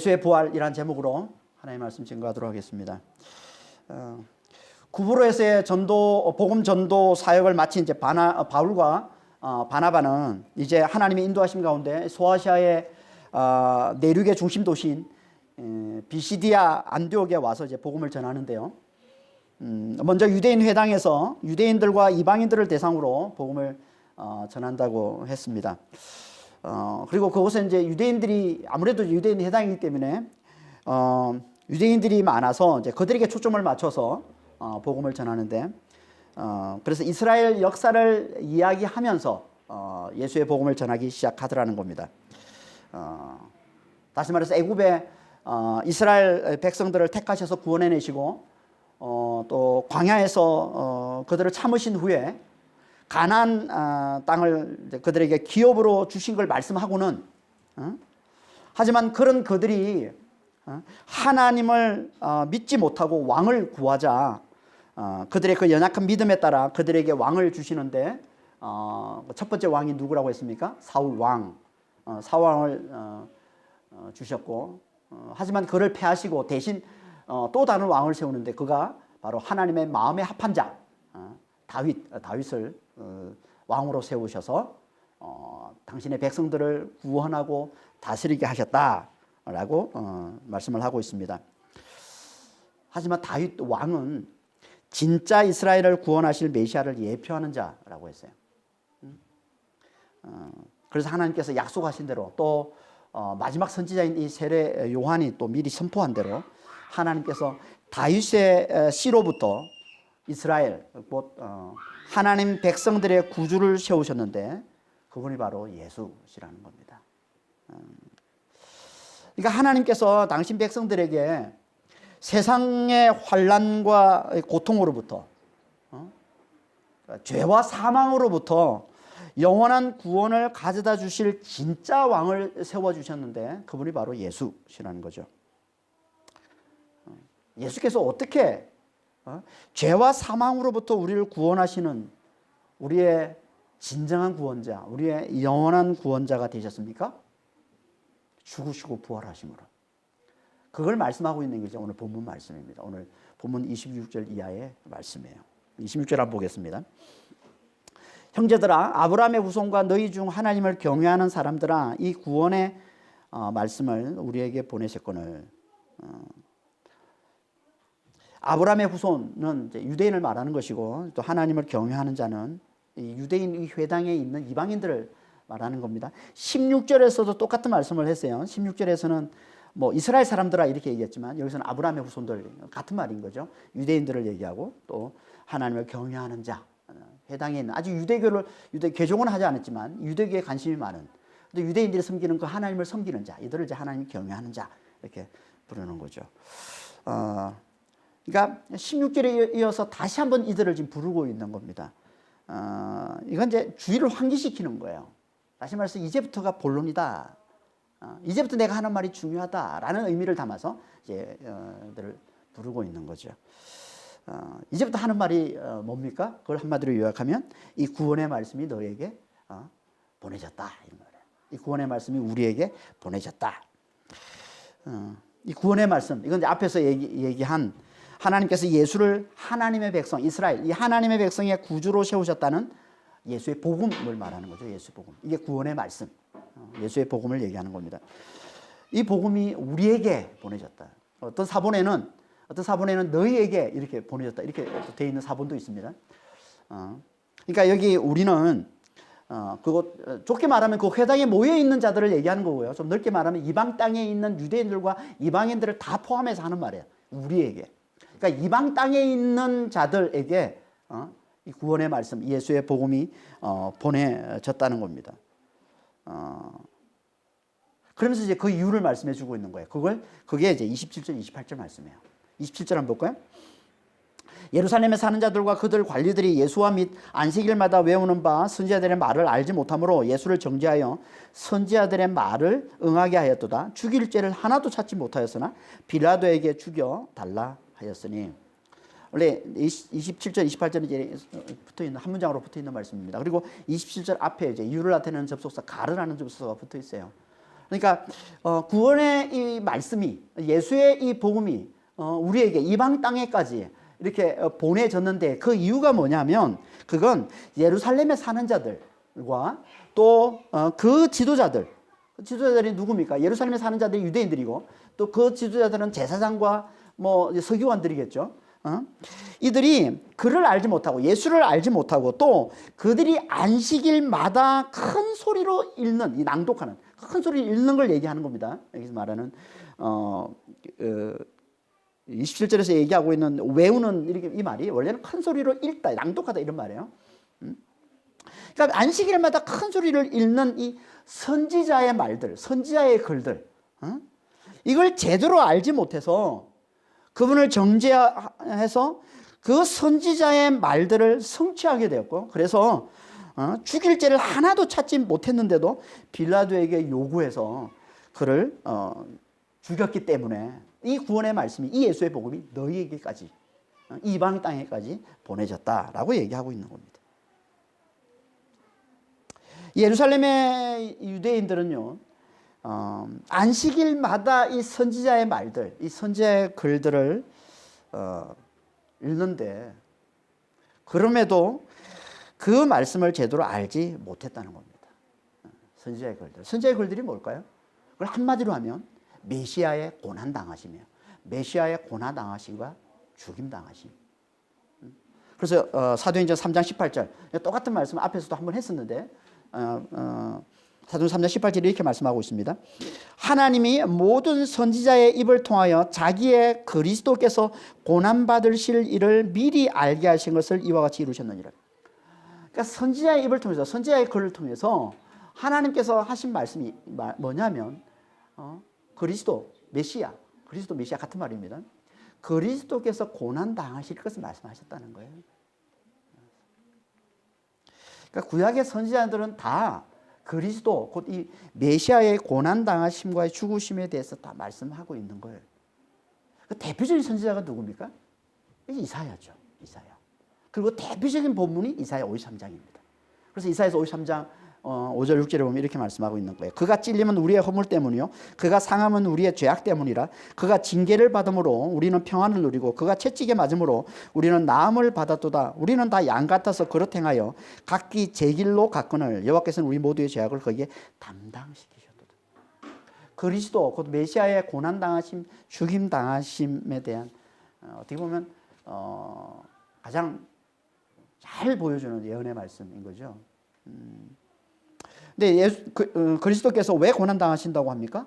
예수의 부활이란 제목으로 하나님의 말씀 증거하도록 하겠습니다. 구브로에서의 복음 전도 사역을 마친 이제 바울과 바나바는 이제 하나님의 인도하심 가운데 소아시아의 내륙의 중심 도시인 비시디아 안디옥에 와서 이제 복음을 전하는데요. 먼저 유대인 회당에서 유대인들과 이방인들을 대상으로 복음을 전한다고 했습니다. 그리고 그곳에 이제 유대인들이 아무래도 유대인 회당이기 때문에 유대인들이 많아서 이제 그들에게 초점을 맞춰서 복음을 전하는데, 그래서 이스라엘 역사를 이야기하면서 예수의 복음을 전하기 시작하더라는 겁니다. 다시 말해서 애굽의 이스라엘 백성들을 택하셔서 구원해내시고 또 광야에서 그들을 참으신 후에 가나안 땅을 그들에게 기업으로 주신 걸 말씀하고는, 하지만 그런 그들이 하나님을 믿지 못하고 왕을 구하자 그들의 그 연약한 믿음에 따라 그들에게 왕을 주시는데, 첫 번째 왕이 누구라고 했습니까? 사울 왕. 사왕을 주셨고, 하지만 그를 패하시고 대신 또 다른 왕을 세우는데 그가 바로 하나님의 마음에 합한 자 다윗을 왕으로 세우셔서 당신의 백성들을 구원하고 다스리게 하셨다라고 말씀을 하고 있습니다. 하지만 다윗 왕은 진짜 이스라엘을 구원하실 메시아를 예표하는 자라고 했어요. 그래서 하나님께서 약속하신 대로 또 마지막 선지자인 이 세례 요한이 또 미리 선포한 대로 하나님께서 다윗의 씨로부터 이스라엘 곧 하나님 백성들의 구주를 세우셨는데 그분이 바로 예수시라는 겁니다. 그러니까 하나님께서 당신 백성들에게 세상의 환난과 고통으로부터 죄와 사망으로부터 영원한 구원을 가져다 주실 진짜 왕을 세워주셨는데 그분이 바로 예수시라는 거죠. 예수께서 어떻게 죄와 사망으로부터 우리를 구원하시는 우리의 진정한 구원자, 우리의 영원한 구원자가 되셨습니까? 죽으시고 부활하심으로. 그걸 말씀하고 있는 게 오늘 본문 말씀입니다. 오늘 본문 26절 이하의 말씀이에요. 26절 한번 보겠습니다. 형제들아, 아브라함의 후손과 너희 중 하나님을 경외하는 사람들아, 이 구원의 말씀을 우리에게 보내셨거늘. 아브라함의 후손은 이제 유대인을 말하는 것이고, 또 하나님을 경외하는 자는 이 유대인 회당에 있는 이방인들을 말하는 겁니다. 16절에서도 똑같은 말씀을 했어요. 16절에서는 뭐 이스라엘 사람들아 이렇게 얘기했지만 여기서는 아브라함의 후손들, 같은 말인 거죠. 유대인들을 얘기하고 또 하나님을 경외하는 자, 회당에 있는 아직 유대 개종은 하지 않았지만 유대교에 관심이 많은, 근데 유대인들이 섬기는 그 하나님을 섬기는 자, 이들을 이제 하나님 경외하는 자 이렇게 부르는 거죠. 그러니까 16절에 이어서 다시 한번 이들을 지금 부르고 있는 겁니다. 이건 이제 주의를 환기시키는 거예요. 다시 말해서 이제부터가 본론이다. 이제부터 내가 하는 말이 중요하다라는 의미를 담아서 이제 이들을 부르고 있는 거죠. 이제부터 하는 말이 뭡니까? 그걸 한마디로 요약하면 이 구원의 말씀이 너에게 보내졌다 이 말이에요. 이 구원의 말씀이 우리에게 보내졌다. 이 구원의 말씀, 이건 이제 앞에서 얘기한 하나님께서 예수를 하나님의 백성 이스라엘, 이 하나님의 백성의 구주로 세우셨다는 예수의 복음을 말하는 거죠. 예수 복음. 이게 구원의 말씀, 예수의 복음을 얘기하는 겁니다. 이 복음이 우리에게 보내졌다. 어떤 사본에는 너희에게 이렇게 보내졌다 이렇게 되어 있는 사본도 있습니다. 그러니까 여기 우리는 그것 좁게 말하면 그 회당에 모여 있는 자들을 얘기하는 거고요. 좀 넓게 말하면 이방 땅에 있는 유대인들과 이방인들을 다 포함해서 하는 말이에요. 우리에게. 그러니까 이방 땅에 있는 자들에게 이 구원의 말씀, 예수의 복음이 보내졌다는 겁니다. 그러면서 이제 그 이유를 말씀해 주고 있는 거예요. 그게 이제 27절, 28절 말씀이에요. 27절 한번 볼까요? 예루살렘에 사는 자들과 그들 관리들이 예수와 및 안식일마다 외우는 바 선지자들의 말을 알지 못하므로 예수를 정죄하여 선지자들의 말을 응하게 하였도다. 죽일 죄를 하나도 찾지 못하였으나 빌라도에게 죽여 달라 하였으니. 원래 27절, 28절은 이제 붙어 있는 한 문장으로 붙어 있는 말씀입니다. 그리고 27절 앞에 이제 이유를 나타내는 접속사 가르라는 접속사가 붙어 있어요. 그러니까 구원의 이 말씀이, 예수의 이 복음이 우리에게 이방 땅에까지 이렇게 보내졌는데, 그 이유가 뭐냐면 그건 예루살렘에 사는 자들과 또 그 지도자들이 누굽니까? 예루살렘에 사는 자들이 유대인들이고, 또 그 지도자들은 제사장과 뭐 서기관들이겠죠. 이들이 그를 알지 못하고 예수를 알지 못하고, 또 그들이 안식일마다 큰 소리로 읽는, 이 낭독하는 큰 소리로 읽는 걸 얘기하는 겁니다. 여기서 말하는 27절에서 얘기하고 있는 외우는, 이렇게 이 말이 원래는 큰 소리로 읽다, 낭독하다 이런 말이에요. 그러니까 안식일마다 큰 소리를 읽는 이 선지자의 말들, 선지자의 글들, 이걸 제대로 알지 못해서 그분을 정죄해서 그 선지자의 말들을 성취하게 되었고, 그래서 죽일 죄를 하나도 찾지 못했는데도 빌라도에게 요구해서 그를 죽였기 때문에 이 구원의 말씀이, 이 예수의 복음이 너희에게까지, 이방 땅에까지 보내졌다라고 얘기하고 있는 겁니다. 예루살렘의 유대인들은요, 안식일마다 이 선지자의 말들, 이 선지자의 글들을 읽는데, 그럼에도 그 말씀을 제대로 알지 못했다는 겁니다. 선지자의 글들. 선지자의 글들이 뭘까요? 그걸 한마디로 하면 메시아의 고난당하심이며, 메시아의 고난당하심과 죽임당하심. 그래서 사도행전 3장 18절, 똑같은 말씀 앞에서도 한번 했었는데, 사도행전 3장 18절에 이렇게 말씀하고 있습니다. 하나님이 모든 선지자의 입을 통하여 자기의 그리스도께서 고난받으실 일을 미리 알게 하신 것을 이와 같이 이루셨느니라. 그러니까 선지자의 입을 통해서, 선지자의 글을 통해서 하나님께서 하신 말씀이 뭐냐면 그리스도 메시아 같은 말입니다. 그리스도께서 고난당하실 것을 말씀하셨다는 거예요. 그러니까 구약의 선지자들은 다 그리스도, 곧 이 메시아의 고난당하심과의 죽으심에 대해서 다 말씀하고 있는 거예요. 그 대표적인 선지자가 누굽니까? 이사야죠. 이사야. 그리고 대표적인 본문이 이사야 53장입니다. 그래서 이사야서 53장 5절 6절에 보면 이렇게 말씀하고 있는 거예요. 그가 찔림은 우리의 허물 때문이요, 그가 상함은 우리의 죄악 때문이라. 그가 징계를 받음으로 우리는 평안을 누리고, 그가 채찍에 맞음으로 우리는 나음을 받았도다. 우리는 다 양 같아서 그릇 행하여 각기 제 길로 갔거늘 여호와께서는 우리 모두의 죄악을 거기에 담당시키셨도다. 그리스도, 곧 메시아의 고난당하심, 죽임당하심에 대한 어떻게 보면 가장 잘 보여주는 예언의 말씀인 거죠. 근데 그리스도께서 왜 고난당하신다고 합니까?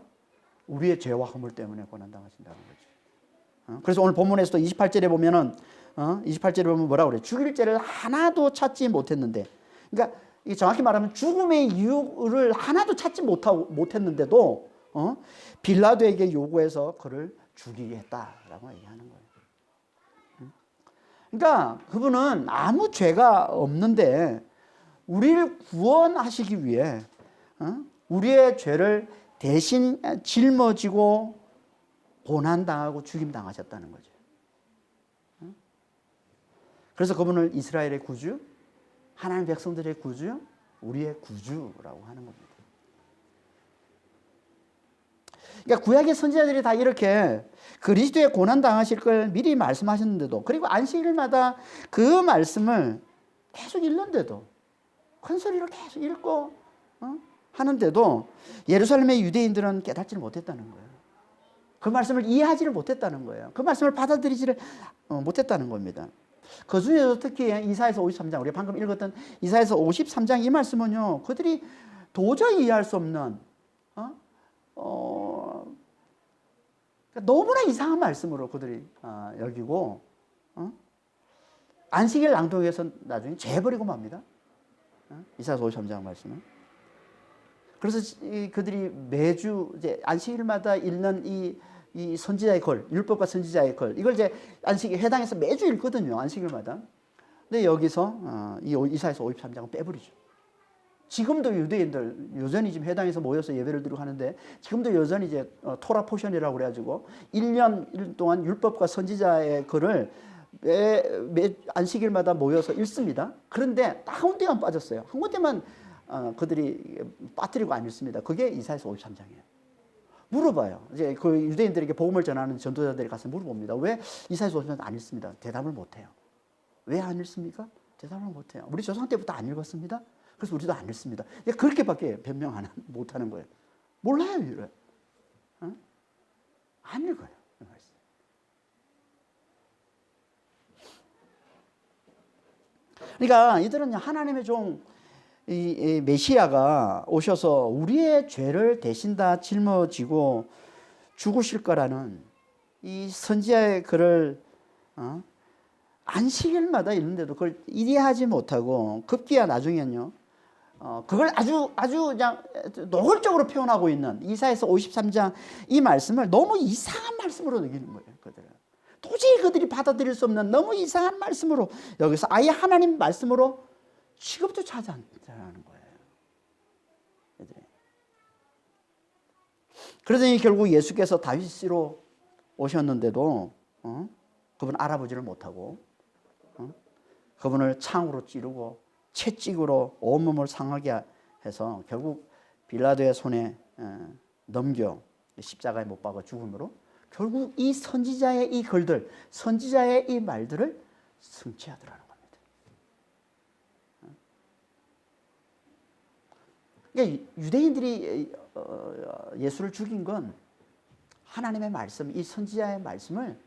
우리의 죄와 허물 때문에 고난당하신다는 거죠. 그래서 오늘 본문에서도 28절에 보면은 28절에 보면 뭐라고 그래요? 죽일 죄를 하나도 찾지 못했는데, 그러니까 정확히 말하면 죽음의 이유를 하나도 찾지 못했는데도 빌라도에게 요구해서 그를 죽이게 했다라고 얘기하는 거예요. 그러니까 그분은 아무 죄가 없는데 우리를 구원하시기 위해 우리의 죄를 대신 짊어지고 고난당하고 죽임당하셨다는 거죠. 그래서 그분을 이스라엘의 구주, 하나님 백성들의 구주, 우리의 구주라고 하는 겁니다. 그러니까 구약의 선지자들이 다 이렇게 그리스도의 고난당하실 걸 미리 말씀하셨는데도, 그리고 안식일마다 그 말씀을 계속 읽는데도, 큰 소리로 계속 읽고 하는데도 예루살렘의 유대인들은 깨닫지를 못했다는 거예요. 그 말씀을 이해하지를 못했다는 거예요. 그 말씀을 받아들이지를 못했다는 겁니다. 그 중에서 특히 이사야서 53장, 우리가 방금 읽었던 이사야서 53장 이 말씀은요, 그들이 도저히 이해할 수 없는 너무나 이상한 말씀으로 그들이 여기고 안식일 낭독에서 나중에 재버리고 맙니다. 이사야서 53장 말씀은. 그래서 그들이 매주 이제 안식일마다 읽는 이 선지자의 글, 율법과 선지자의 글, 이걸 이제 안식일 회당에서 매주 읽거든요. 안식일마다. 근데 여기서 이 이사야서 53장은 빼버리죠. 지금도 유대인들 여전히 지금 회당에서 모여서 예배를 드리고 하는데, 지금도 여전히 이제 토라 포션이라고 그래가지고 1년 동안 율법과 선지자의 글을 매 안식일마다 모여서 읽습니다. 그런데 딱 한 군데만 빠졌어요. 한 군데만 그들이 빠뜨리고 안 읽습니다. 그게 이사야서 53장이에요. 물어봐요. 이제 그 유대인들에게 복음을 전하는 전도자들이 가서 물어봅니다. 왜 이사야서 53장 안 읽습니다. 대답을 못해요. 왜 안 읽습니까? 대답을 못해요. 우리 조상 때부터 안 읽었습니다. 그래서 우리도 안 읽습니다. 그렇게밖에 변명 못하는 거예요. 몰라요, 이래. 안 읽어요. 그러니까 이들은 하나님의 종, 이 메시아가 오셔서 우리의 죄를 대신 다 짊어지고 죽으실 거라는 이 선지자의 글을 안식일마다 읽는데도 그걸 이해하지 못하고 급기야 나중에는요. 그걸 아주 그냥 노골적으로 표현하고 있는 이사야서 53장 이 말씀을 너무 이상한 말씀으로 여기는 거예요. 그들은 도저히 그들이 받아들일 수 없는 너무 이상한 말씀으로 여기서 아예 하나님 말씀으로 취급도 하지 않는 거예요. 그러더니 결국 예수께서 다윗으로 오셨는데도 그분 알아보지를 못하고 그분을 창으로 찌르고 채찍으로 온몸을 상하게 해서 결국 빌라도의 손에 넘겨 십자가에 못 박아 죽음으로 결국 이 선지자의 이 글들, 선지자의 이 말들을 성취하더라는 겁니다. 그러니까 유대인들이 예수를 죽인 건 하나님의 말씀, 이 선지자의 말씀을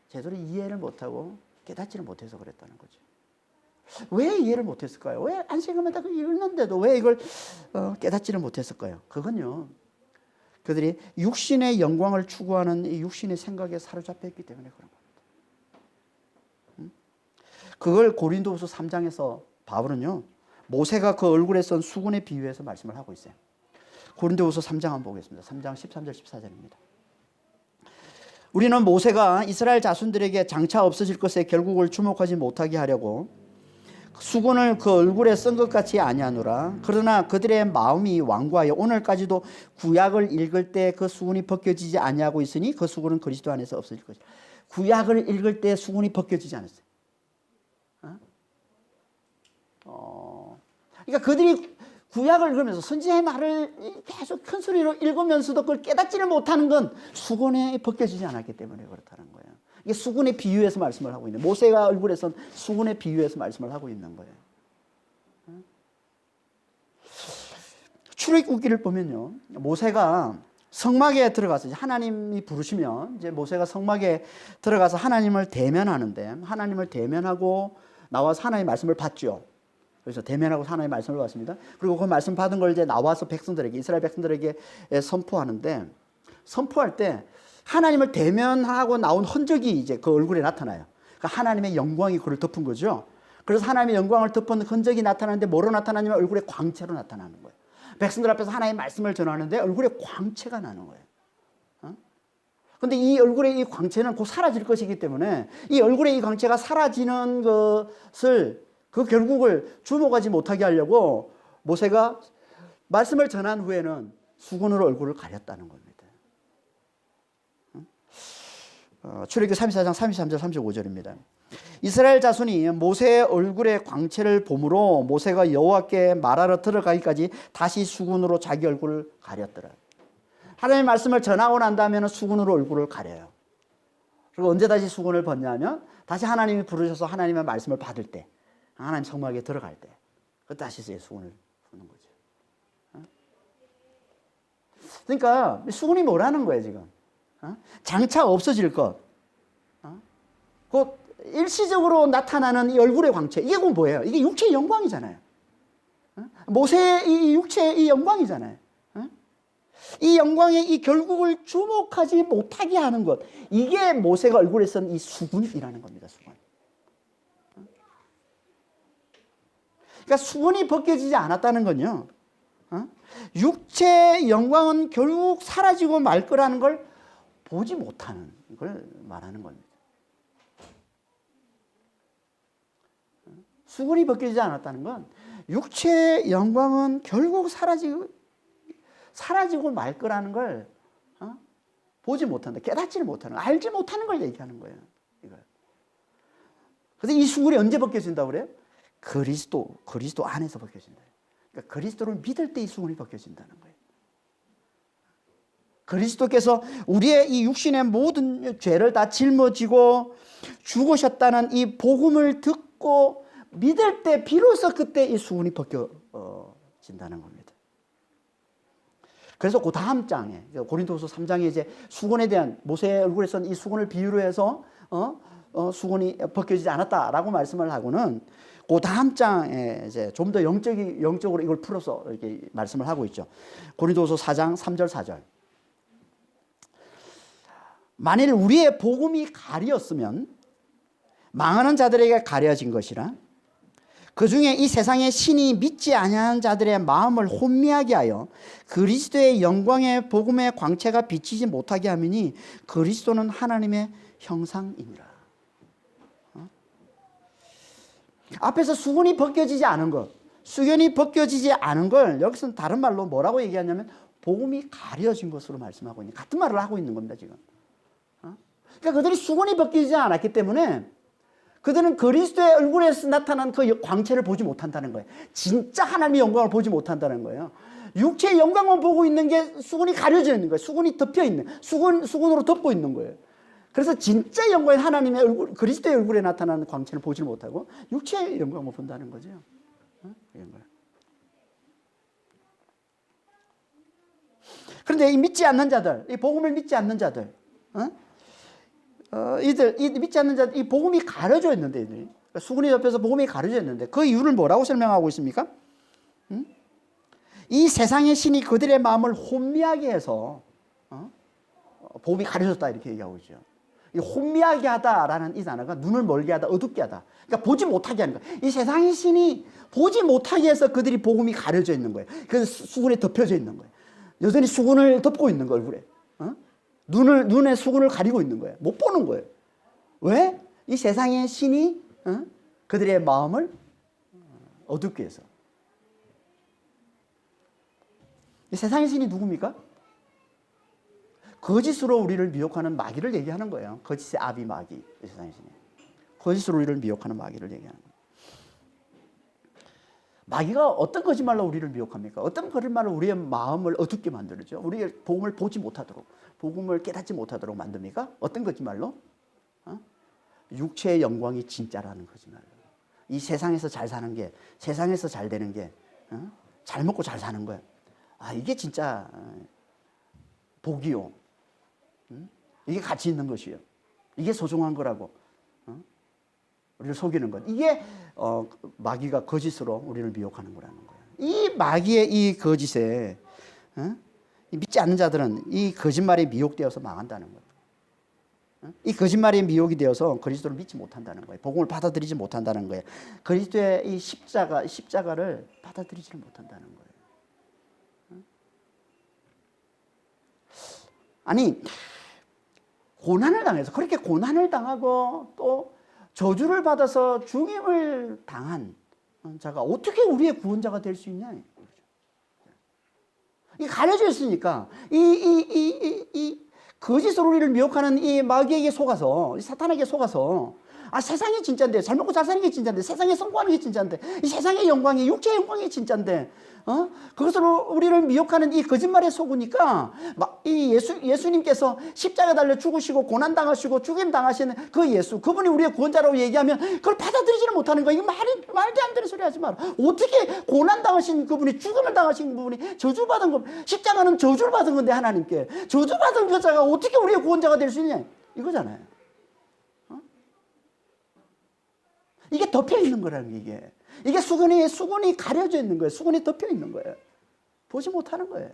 제대로 이해를 못하고 깨닫지를 못해서 그랬다는 거죠. 왜 이해를 못했을까요? 왜 안식일마다 읽는데도 왜 이걸 깨닫지를 못했을까요? 그건요, 그들이 육신의 영광을 추구하는 이 육신의 생각에 사로잡혀 있기 때문에 그런 겁니다. 그걸 고린도후서 3장에서 바울은요, 모세가 그 얼굴에 선 수군에 비유해서 말씀을 하고 있어요. 고린도후서 3장 한번 보겠습니다. 3장 13절 14절입니다. 우리는 모세가 이스라엘 자손들에게 장차 없어질 것에 결국을 주목하지 못하게 하려고 수군을 그 얼굴에 쓴 것 같이 아니하노라. 그러나 그들의 마음이 완고하여 오늘까지도 구약을 읽을 때 그 수군이 벗겨지지 아니하고 있으니 그 수군은 그리스도 안에서 없어질 것이다. 구약을 읽을 때 수군이 벗겨지지 않았어요. 그러니까 그들이 구약을 읽으면서 선지자의 말을 계속 큰 소리로 읽으면서도 그걸 깨닫지를 못하는 건 수군에 벗겨지지 않았기 때문에 그렇다는 거예요. 이게 수군의 비유에서 말씀을 하고 있는, 모세가 얼굴에 선 수군의 비유에서 말씀을 하고 있는 거예요. 출애굽기를 보면요, 모세가 성막에 들어가서 하나님이 부르시면 이제 모세가 성막에 들어가서 하나님을 대면하는데, 하나님을 대면하고 나와서 하나님의 말씀을 받죠. 그래서 대면하고 하나님의 말씀을 받습니다. 그리고 그 말씀 받은 걸 이제 나와서 백성들에게, 이스라엘 백성들에게 선포하는데, 선포할 때 하나님을 대면하고 나온 흔적이 이제 그 얼굴에 나타나요. 그러니까 하나님의 영광이 그를 덮은 거죠. 그래서 하나님의 영광을 덮은 흔적이 나타나는데 뭐로 나타나냐면 얼굴에 광채로 나타나는 거예요. 백성들 앞에서 하나님의 말씀을 전하는데 얼굴에 광채가 나는 거예요. 그런데 이 얼굴의 이 광채는 곧 사라질 것이기 때문에 이 얼굴의 이 광채가 사라지는 것을, 그 결국을 주목하지 못하게 하려고 모세가 말씀을 전한 후에는 수건으로 얼굴을 가렸다는 겁니다. 출애굽기 34장 33절 35절입니다. 이스라엘 자손이 모세의 얼굴의 광채를 보므로 모세가 여호와께 말하러 들어가기까지 다시 수건으로 자기 얼굴을 가렸더라. 하나님의 말씀을 전하고 난 다음에는 수건으로 얼굴을 가려요. 그리고 언제 다시 수건을 벗냐면 다시 하나님이 부르셔서 하나님의 말씀을 받을 때, 하나님 성막에 들어갈 때, 그때 다시 수건을 푸는 거죠. 그러니까 수건이 뭐라는 거예요 지금? 장차 없어질 것, 곧 일시적으로 나타나는 이 얼굴의 광채, 이게 곧 뭐예요? 이게 육체의 영광이잖아요. 모세의 이 육체의 이 영광이잖아요. 이 영광의 이 결국을 주목하지 못하게 하는 것, 이게 모세가 얼굴에 쓴 이 수군이라는 겁니다. 수군. 그러니까 수군이 벗겨지지 않았다는 건요, 육체의 영광은 결국 사라지고 말 거라는 걸 보지 못하는 걸 말하는 겁니다. 수군이 벗겨지지 않았다는 건 육체의 영광은 결국 사라지고 말 거라는 걸 보지 못한다, 깨닫지를 못하는, 알지 못하는 걸 얘기하는 거예요. 이걸. 그래서 이 수군이 언제 벗겨진다고 그래요? 그리스도 안에서 벗겨진다. 그러니까 그리스도를 믿을 때 이 수건이 벗겨진다는 거예요. 그리스도께서 우리의 이 육신의 모든 죄를 다 짊어지고 죽으셨다는 이 복음을 듣고 믿을 때 비로소 그때 이 수건이 벗겨진다는 겁니다. 그래서 그 다음 장에 고린도후서 3장에 이제 수건에 대한 모세의 얼굴에 선 이 수건을 비유로 해서 수건이 벗겨지지 않았다라고 말씀을 하고는 그 다음 장에 이제 좀 더 영적으로 이걸 풀어서 이렇게 말씀을 하고 있죠. 고린도후서 4장 3절 4절. 만일 우리의 복음이 가리었으면 망하는 자들에게 가려진 것이라 그 중에 이 세상의 신이 믿지 아니하는 자들의 마음을 혼미하게 하여 그리스도의 영광의 복음의 광채가 비치지 못하게 하미니 그리스도는 하나님의 형상이니라. 앞에서 수건이 벗겨지지 않은 것, 수건이 벗겨지지 않은 걸 여기서는 다른 말로 뭐라고 얘기하냐면 복음이 가려진 것으로 말씀하고 있는, 같은 말을 하고 있는 겁니다 지금. 그러니까 그들이 수건이 벗기지 않았기 때문에 그들은 그리스도의 얼굴에서 나타난 그 광채를 보지 못한다는 거예요. 진짜 하나님의 영광을 보지 못한다는 거예요. 육체의 영광만 보고 있는 게 수건이 가려져 있는 거예요. 수건이 덮여 있는, 수건으로 덮고 있는 거예요. 그래서 진짜 영광의 하나님의 얼굴, 그리스도의 얼굴에 나타나는 광채를 보지 못하고 육체의 영광을 본다는 거죠. 이런 거예요. 그런데 이 믿지 않는 자들, 이 복음을 믿지 않는 자들, 이 믿지 않는 자들, 이 복음이 가려져 있는데, 이들이. 그러니까 수건이 옆에서 복음이 가려져 있는데, 그 이유를 뭐라고 설명하고 있습니까? 이 세상의 신이 그들의 마음을 혼미하게 해서, 복음이 가려졌다, 이렇게 얘기하고 있죠. 이 혼미하게 하다라는 이 단어가 눈을 멀게 하다, 어둡게 하다. 그러니까 보지 못하게 하는 거예요. 이 세상의 신이 보지 못하게 해서 그들이 복음이 가려져 있는 거예요. 그래서 수건에 덮여져 있는 거예요. 여전히 수건을 덮고 있는 거예요, 얼굴에. 눈에 수건을 가리고 있는 거예요. 못 보는 거예요. 왜? 이 세상의 신이 그들의 마음을 어둡게 해서. 이 세상의 신이 누굽니까? 거짓으로 우리를 미혹하는 마귀를 얘기하는 거예요. 거짓의 아비 마귀, 이 세상의 신이. 거짓으로 우리를 미혹하는 마귀를 얘기하는 거예요. 마귀가 어떤 거짓말로 우리를 미혹합니까? 어떤 거짓말로 우리의 마음을 어둡게 만들죠? 우리의 복음을 보지 못하도록, 복음을 깨닫지 못하도록 만듭니까? 어떤 거짓말로? 육체의 영광이 진짜라는 거짓말로. 이 세상에서 잘 사는 게, 세상에서 잘 되는 게, 잘 먹고 잘 사는 거야. 아, 이게 진짜 복이요. 이게 가치 있는 것이요. 이게 소중한 거라고. 우리를 속이는 것. 이게 마귀가 거짓으로 우리를 미혹하는 거라는 거예요. 이 마귀의 이 거짓에 믿지 않는 자들은 이 거짓말에 미혹되어서 망한다는 거예요. 이 거짓말에 미혹이 되어서 그리스도를 믿지 못한다는 거예요. 복음을 받아들이지 못한다는 거예요. 그리스도의 이 십자가를 받아들이지를 못한다는 거예요. 아니, 고난을 당해서, 그렇게 고난을 당하고 또 저주를 받아서 죽임을 당한 자가 어떻게 우리의 구원자가 될 수 있냐? 이 가려져 있으니까 이 거짓으로 우리를 미혹하는 이 마귀에게 속아서, 이 사탄에게 속아서, 아, 세상이 진짜인데, 잘 먹고 잘 사는 게 진짜인데, 세상에 성공하는 게 진짜인데, 이 세상의 영광이, 육체의 영광이 진짜인데, 그것으로 우리를 미혹하는 이 거짓말에 속으니까, 이 예수님께서 십자가 달려 죽으시고, 고난당하시고, 죽임당하시는 그 예수, 그분이 우리의 구원자라고 얘기하면, 그걸 받아들이지를 못하는 거야. 이거 말도 안 되는 소리 하지 마라. 어떻게 고난당하신 그분이, 죽음을 당하신 그분이, 저주받은 것, 십자가는 저주를 받은 건데, 하나님께. 저주받은 그 자가 어떻게 우리의 구원자가 될 수 있냐? 이거잖아요. 이게 덮여 있는 거라는 게 이게 수건이 가려져 있는 거예요. 수건이 덮여 있는 거예요. 보지 못하는 거예요.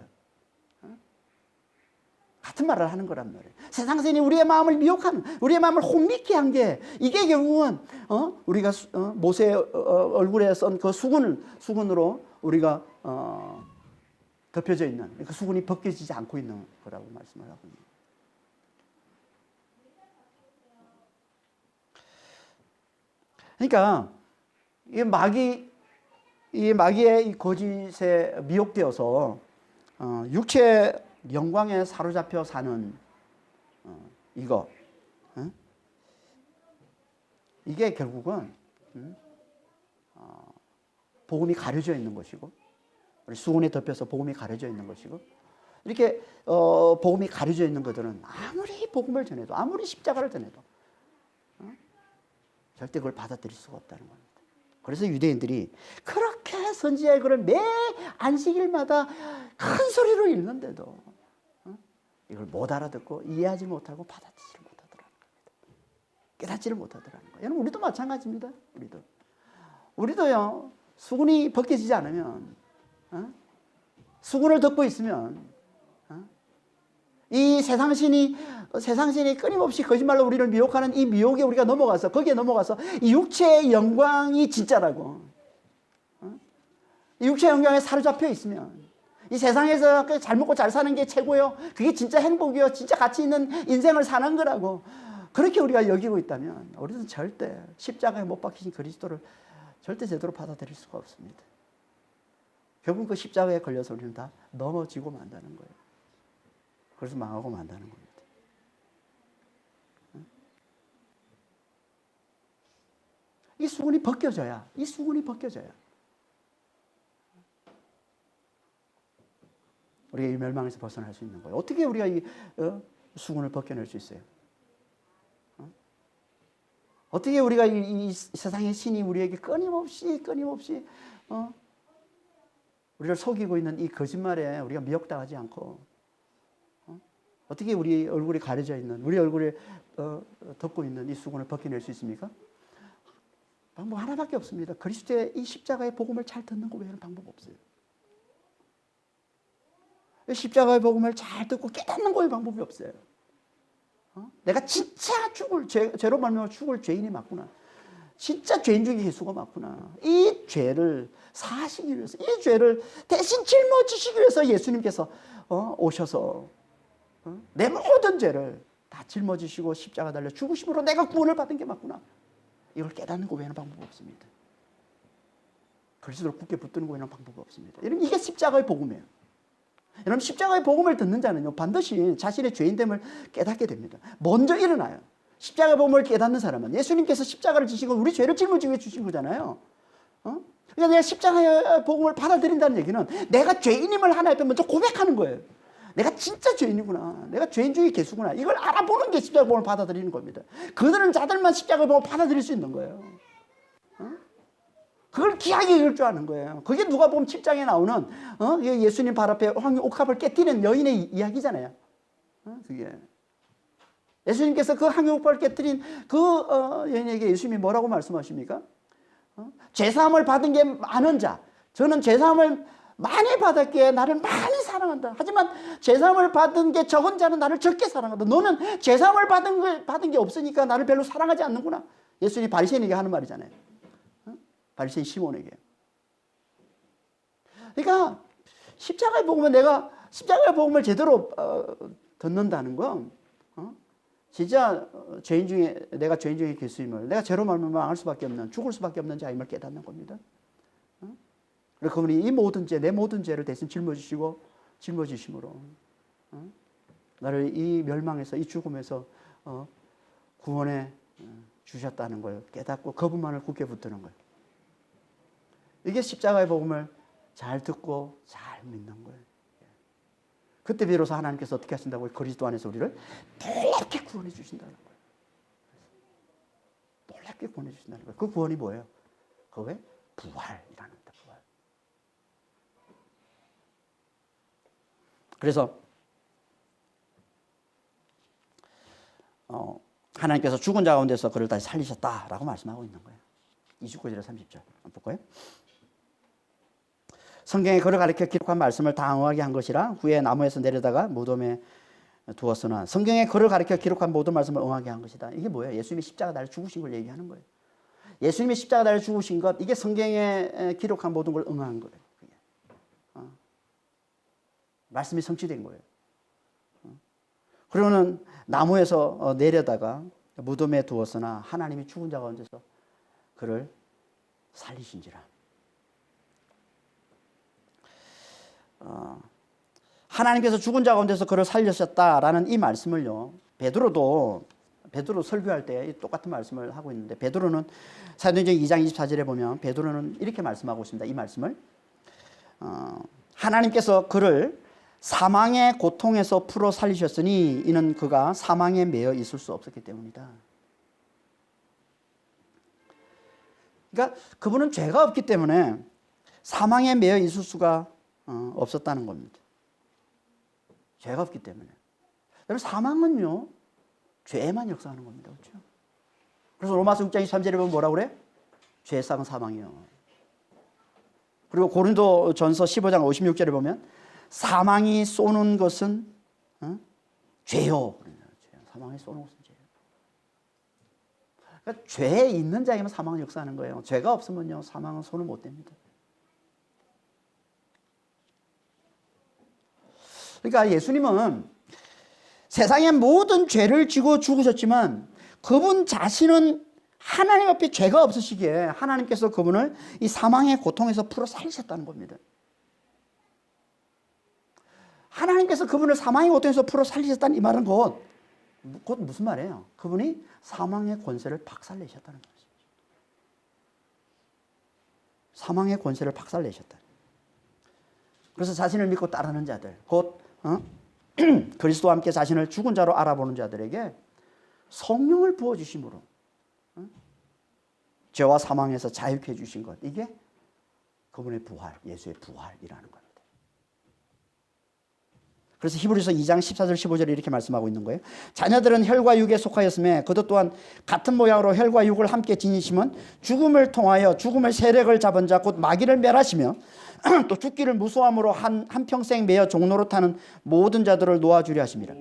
같은 말을 하는 거란 말이에요. 세상선이 우리의 마음을 미혹하는, 우리의 마음을 혼미케 한 게 이게 결국은 우리가 모세의 얼굴에 썬 그 수건으로 우리가 덮여져 있는, 그 수건이 벗겨지지 않고 있는 거라고 말씀을 하고 있는 거예요. 그러니까 이 마귀의 이 거짓에 미혹되어서 육체의 영광에 사로잡혀 사는 이거, 이게 결국은 복음이 가려져 있는 것이고, 우리 수건에 덮여서 복음이 가려져 있는 것이고, 이렇게 복음이 가려져 있는 것들은 아무리 복음을 전해도, 아무리 십자가를 전해도 절대 그걸 받아들일 수가 없다는 겁니다. 그래서 유대인들이 그렇게 선지자의 글을 매 안식일마다 큰 소리로 읽는데도 이걸 못 알아듣고 이해하지 못하고 받아들이지 못하더라는 겁니다. 깨닫지를 못하더라는 거예요. 여러분, 우리도 마찬가지입니다. 우리도요, 수건이 벗겨지지 않으면, 수건을 덮고 있으면 이 세상신이 끊임없이 거짓말로 우리를 미혹하는 이 미혹에 우리가 넘어가서, 거기에 넘어가서 이 육체의 영광이 진짜라고, 이 육체의 영광에 사로잡혀 있으면, 이 세상에서 잘 먹고 잘 사는 게 최고요, 그게 진짜 행복이요, 진짜 가치 있는 인생을 사는 거라고, 그렇게 우리가 여기고 있다면 우리는 절대 십자가에 못 박히신 그리스도를 절대 제대로 받아들일 수가 없습니다. 결국 그 십자가에 걸려서 우리는 다 넘어지고 만다는 거예요. 그래서 망하고 만다는 겁니다. 이 수건이 벗겨져야, 우리가 이 멸망에서 벗어날 수 있는 거예요. 어떻게 우리가 이 수건을 벗겨낼 수 있어요? 어떻게 우리가 이 세상의 신이 우리에게 끊임없이 우리를 속이고 있는 이 거짓말에 우리가 미혹당하지 않고, 어떻게 우리 얼굴이 가려져 있는, 우리 얼굴에 덮고 있는 이 수건을 벗겨낼 수 있습니까? 방법 하나밖에 없습니다. 그리스도의 이 십자가의 복음을 잘 듣는 것 외에는 방법 없어요. 십자가의 복음을 잘 듣고 깨닫는 거에 방법이 없어요. 내가 진짜 죄로 말미암아 죽을 죄인이 맞구나. 진짜 죄인 중에 예수가 맞구나. 이 죄를 사시기 위해서, 이 죄를 대신 짊어지시기 위해서 예수님께서 오셔서 내 모든 죄를 다 짊어지시고 십자가 달려 죽으심으로 내가 구원을 받은 게 맞구나. 이걸 깨닫는 것 외에는 방법이 없습니다. 그리스도를 굳게 붙드는 것 외에는 방법이 없습니다. 여러분, 이게 십자가의 복음이에요. 여러분, 십자가의 복음을 듣는 자는요, 반드시 자신의 죄인됨을 깨닫게 됩니다. 먼저 일어나요. 십자가의 복음을 깨닫는 사람은, 예수님께서 십자가를 지신 건 우리 죄를 짊어지기 위해 주신 거잖아요. 그러니까 내가 십자가의 복음을 받아들인다는 얘기는 내가 죄인임을 하나 앞에 먼저 고백하는 거예요. 내가 진짜 죄인이구나. 내가 죄인 중에 개수구나. 이걸 알아보는 게 십자가의 복음을 받아들이는 겁니다. 그들은 자들만 십자가의 복음을 받아들일 수 있는 거예요. 그걸 귀하게 읽을 줄 아는 거예요. 그게 누가복음 7장에 나오는 예수님 발 앞에 황금 옥합을 깨뜨리는 여인의 이야기잖아요. 그게 예수님께서 그 황금 옥합을 깨뜨린 그 여인에게 예수님이 뭐라고 말씀하십니까? 죄사함을 받은 게 많은 자, 저는 죄사함을 많이 받았기에 나를 많이 사랑한다. 하지만 죄사함을 받은 게 적은 자는 나를 적게 사랑한다. 너는 죄사함을 받은 게 없으니까 나를 별로 사랑하지 않는구나. 예수님이 바리새인에게 하는 말이잖아요. 바리새인 시몬에게. 그러니까 십자가의 복음은, 내가 십자가의 복음을 제대로 듣는다는 건 진짜 죄인 중에, 내가 죄인 중에 예수님을, 내가 죄로 말미암아 망할 수밖에 없는, 죽을 수밖에 없는 자임을 깨닫는 겁니다. 그리고 그분이 이 모든 죄, 내 모든 죄를 대신 짊어지심으로 나를 이 멸망에서, 이 죽음에서 구원해 주셨다는 걸 깨닫고 그분만을 굳게 붙드는 거예요. 이게 십자가의 복음을 잘 듣고 잘 믿는 거예요. 그때 비로소 하나님께서 어떻게 하신다고요? 그리스도 안에서 우리를 놀랍게 구원해 주신다는 거예요. 놀랍게 구원해 주신다는 거예요. 그 구원이 뭐예요? 그게 부활이라는 거예요. 부활. 그래서 하나님께서 죽은 자 가운데서 그를 다시 살리셨다라고 말씀하고 있는 거예요. 29절에 30절 한번 볼까요? 성경에 그를 가리켜 기록한 말씀을 다 응하게 한 것이라 후에 나무에서 내려다가 무덤에 두었으나, 성경에 그를 가리켜 기록한 모든 말씀을 응하게 한 것이다. 이게 뭐예요? 예수님이 십자가 달려 죽으신 걸 얘기하는 거예요. 예수님이 십자가 달려 죽으신 것, 이게 성경에 기록한 모든 걸 응한 거예요. 말씀이 성취된 거예요. 그러고는 나무에서 내려다가 무덤에 두었으나 하나님이 죽은 자 가운데서 그를 살리신지라. 하나님께서 죽은 자 가운데서 그를 살리셨다라는 이 말씀을요, 베드로 설교할 때 똑같은 말씀을 하고 있는데, 베드로는 사도행전 2장 24절에 보면 베드로는 이렇게 말씀하고 있습니다. 이 말씀을 하나님께서 그를 사망의 고통에서 풀어 살리셨으니 이는 그가 사망에 매여 있을 수 없었기 때문이다. 그러니까 그분은 죄가 없기 때문에 사망에 매여 있을 수가 없었다는 겁니다. 죄가 없기 때문에. 여러분, 사망은요, 죄만 역사하는 겁니다. 그렇죠? 그래서 로마서 6장 23절에 보면 뭐라고 그래? 죄상은 사망이요. 그리고 고린도 전서 15장 56절에 보면 사망이 쏘는 것은 죄요. 사망이 쏘는 것은 죄요. 그러니까 죄에 있는 자에게만 사망은 역사하는 거예요. 죄가 없으면요, 사망은 손을 못 댑니다. 그러니까 예수님은 세상의 모든 죄를 지고 죽으셨지만 그분 자신은 하나님 앞에 죄가 없으시기에 하나님께서 그분을 이 사망의 고통에서 풀어 살리셨다는 겁니다. 하나님께서 그분을 사망의 고통에서 풀어 살리셨다는 이 말은 곧 무슨 말이에요? 그분이 사망의 권세를 박살내셨다는 것이죠. 사망의 권세를 박살내셨다. 그래서 자신을 믿고 따르는 자들, 곧 그리스도와 함께 자신을 죽은 자로 알아보는 자들에게 성령을 부어주심으로 죄와 사망에서 자유케 해주신 것, 이게 그분의 부활, 예수의 부활이라는 겁니다. 그래서 히브리서 2장 14절 15절에 이렇게 말씀하고 있는 거예요. 자녀들은 혈과 육에 속하였음에 그도 또한 같은 모양으로 혈과 육을 함께 지니심은 죽음을 통하여 죽음의 세력을 잡은 자 곧 마귀를 멸하시며 또 죽기를 무수함으로 한평생 매여 종로로 타는 모든 자들을 놓아주려 하심이라.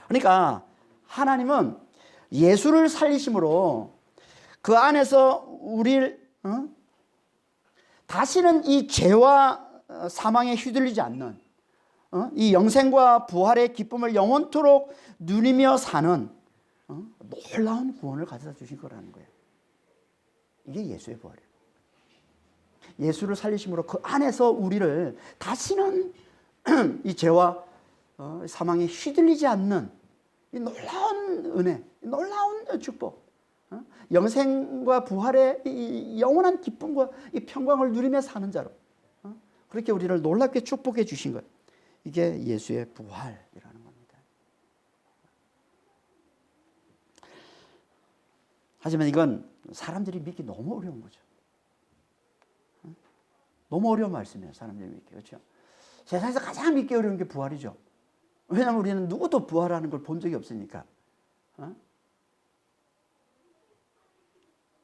그러니까 하나님은 예수를 살리심으로 그 안에서 우리를 다시는 이 죄와 사망에 휘둘리지 않는 이 영생과 부활의 기쁨을 영원토록 누리며 사는 놀라운 구원을 가져다 주신 거라는 거예요. 이게 예수의 부활이에요. 예수를 살리심으로 그 안에서 우리를 다시는 이 죄와 사망에 휘둘리지 않는 이 놀라운 은혜, 놀라운 축복, 영생과 부활의 이 영원한 기쁨과 이 평강을 누리며 사는 자로 그렇게 우리를 놀랍게 축복해 주신 거예요. 이게 예수의 부활이라는 겁니다. 하지만 이건 사람들이 믿기 너무 어려운 거죠. 너무 어려운 말씀이에요. 사람들이 믿기. 그렇죠? 세상에서 가장 믿기 어려운 게 부활이죠. 왜냐하면 우리는 누구도 부활하는 걸 본 적이 없으니까.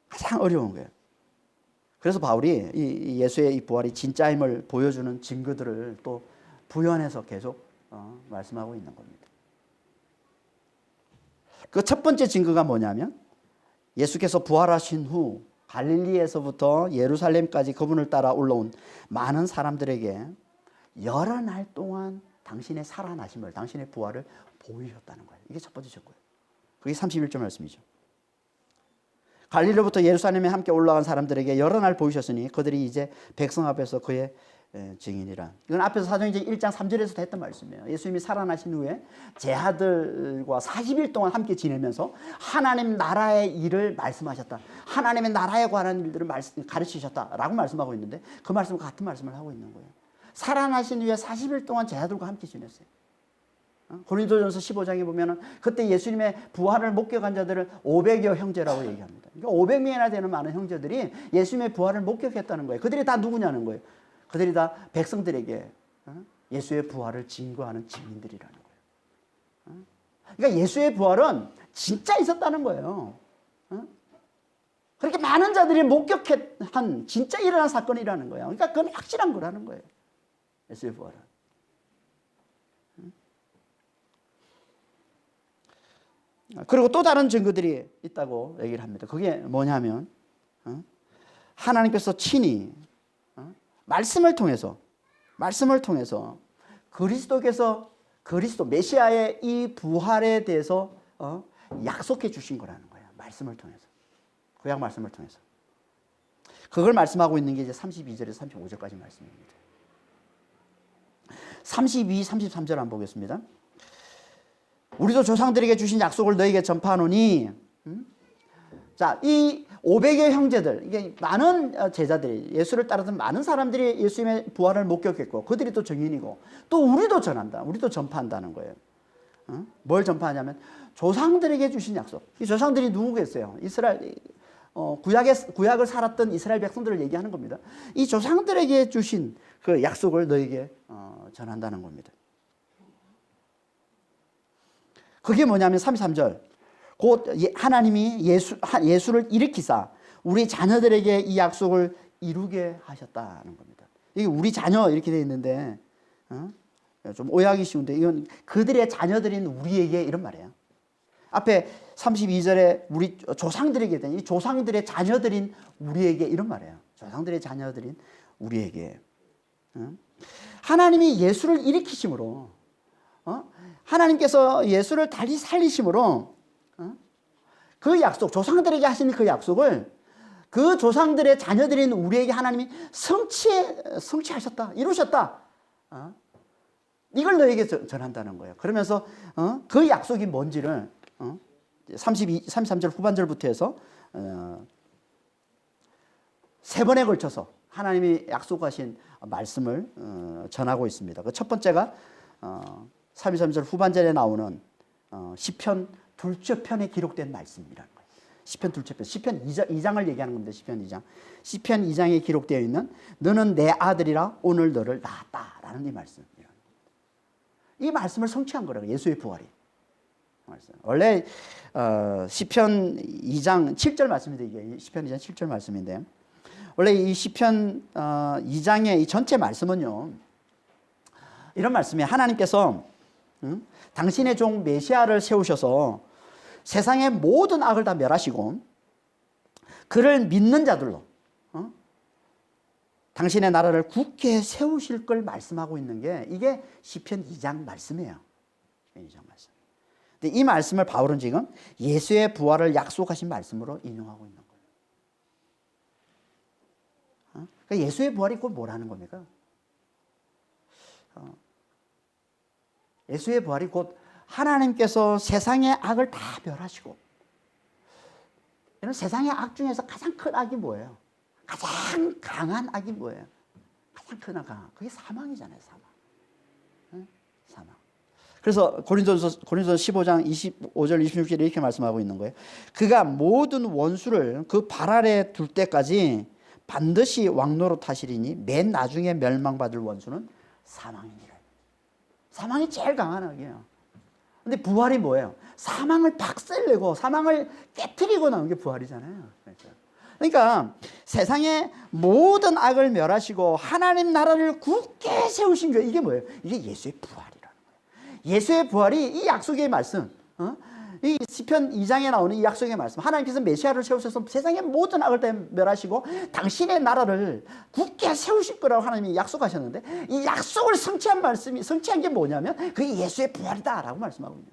가장 어려운 거예요. 그래서 바울이 이 예수의 이 부활이 진짜임을 보여주는 증거들을 또 부연해서 계속 말씀하고 있는 겁니다. 그 첫 번째 증거가 뭐냐면 예수께서 부활하신 후 갈릴리에서부터 예루살렘까지 그분을 따라 올라온 많은 사람들에게 여러 날 동안 당신의 살아나심을, 당신의 부활을 보이셨다는 거예요. 이게 첫 번째 증거예요. 그게 31절 말씀이죠. 갈릴리로부터 예루살렘에 함께 올라간 사람들에게 여러 날 보이셨으니 그들이 이제 백성 앞에서 그의 증인이라. 이건 앞에서 사도행전 1장 3절에서도 했던 말씀이에요. 예수님이 살아나신 후에 제자들과 40일 동안 함께 지내면서 하나님 나라의 일을 말씀하셨다. 하나님의 나라에 관한 일들을 가르치셨다라고 말씀하고 있는데 그 말씀과 같은 말씀을 하고 있는 거예요. 살아나신 후에 40일 동안 제자들과 함께 지냈어요. 고린도전서 15장에 보면은 그때 예수님의 부활을 목격한 자들을 500여 형제라고 얘기합니다. 그러니까 500명이나 되는 많은 형제들이 예수님의 부활을 목격했다는 거예요. 그들이 다 누구냐는 거예요. 그들이 다 백성들에게 예수의 부활을 증거하는 증인들이라는 거예요. 그러니까 예수의 부활은 진짜 있었다는 거예요. 그렇게 많은 자들이 목격한 진짜 일어난 사건이라는 거예요. 그러니까 그건 확실한 거라는 거예요. 예수의 부활은. 그리고 또 다른 증거들이 있다고 얘기를 합니다. 그게 뭐냐면 하나님께서 친히 말씀을 통해서 그리스도 메시아의 이 부활에 대해서 약속해 주신 거라는 거예요. 말씀을 통해서. 구약 말씀을 통해서. 그걸 말씀하고 있는 게 이제 32절에서 35절까지 말씀입니다. 32, 33절 한번 보겠습니다. 우리도 조상들에게 주신 약속을 너에게 전파하노니 자, 이 500여 형제들, 이게 많은 제자들이, 예수를 따르던 많은 사람들이 예수님의 부활을 목격했고 그들이 또 증인이고 또 우리도 전한다. 우리도 전파한다는 거예요. 뭘 전파하냐면 조상들에게 주신 약속. 이 조상들이 누구겠어요? 이스라엘, 구약을 살았던 이스라엘 백성들을 얘기하는 겁니다. 이 조상들에게 주신 그 약속을 너에게 전한다는 겁니다. 그게 뭐냐면 33절. 곧 하나님이 예수를 일으키사 우리 자녀들에게 이 약속을 이루게 하셨다는 겁니다. 이게 우리 자녀 이렇게 되어 있는데 좀 오해하기 쉬운데 이건 그들의 자녀들인 우리에게 이런 말이에요. 앞에 32절에 우리 조상들에게 된 이 조상들의 자녀들인 우리에게 이런 말이에요. 조상들의 자녀들인 우리에게. 하나님이 예수를 일으키심으로 하나님께서 예수를 다시 살리심으로 그 약속, 조상들에게 하신 그 약속을 그 조상들의 자녀들인 우리에게 하나님이 성취하셨다, 이루셨다. 이걸 너에게 전한다는 거예요. 그러면서 그 약속이 뭔지를 33절 후반절부터 해서 세 번에 걸쳐서 하나님이 약속하신 말씀을 전하고 있습니다. 그 첫 번째가 33절 후반절에 나오는 시편 둘째 편에 기록된 말씀이라는 거예요. 시편 둘째 편, 시편 2장을 얘기하는 겁니다. 시편 2장. 시편 2장에 기록되어 있는 너는 내 아들이라 오늘 너를 낳았다라는 이 말씀이라는 겁니다. 이 말씀을 성취한 거라고, 예수의 부활이. 원래 시편 2장 7절 말씀인데, 이게 시편 2장 7절 말씀인데, 원래 이 시편 2장의 이 전체 말씀은요, 이런 말씀이에요. 하나님께서 당신의 종 메시아를 세우셔서 세상의 모든 악을 다 멸하시고 그를 믿는 자들로 당신의 나라를 굳게 세우실 걸 말씀하고 있는 게 이게 시편 2장 말씀이에요. 2장 말씀. 근데 이 말씀을 바울은 지금 예수의 부활을 약속하신 말씀으로 인용하고 있는 거예요. 그러니까 예수의 부활이 곧 뭐라는 겁니까? 예수의 부활이 곧 하나님께서 세상의 악을 다 멸하시고, 이런 세상의 악 중에서 가장 큰 악이 뭐예요? 가장 강한 악이 뭐예요? 가장 큰 악, 강한. 그게 사망이잖아요, 사망. 사망. 그래서 고린도서 15장 25절 26절에 이렇게 말씀하고 있는 거예요. 그가 모든 원수를 그 발 아래 둘 때까지 반드시 왕노릇 하시리니 맨 나중에 멸망받을 원수는 사망이니라. 사망이 제일 강한 악이에요. 근데 부활이 뭐예요? 사망을 박살내고 사망을 깨트리고 나온 게 부활이잖아요. 그러니까 세상의 모든 악을 멸하시고 하나님 나라를 굳게 세우신 게 이게 뭐예요? 이게 예수의 부활이라는 거예요. 예수의 부활이 이 약속의 말씀, 이 시편 2장에 나오는 이 약속의 말씀, 하나님께서 메시아를 세우셔서 세상의 모든 악을 다 멸하시고 당신의 나라를 굳게 세우실 거라고 하나님이 약속하셨는데, 이 약속을 성취한 말씀이, 성취한 게 뭐냐면 그게 예수의 부활이다라고 말씀하고 있는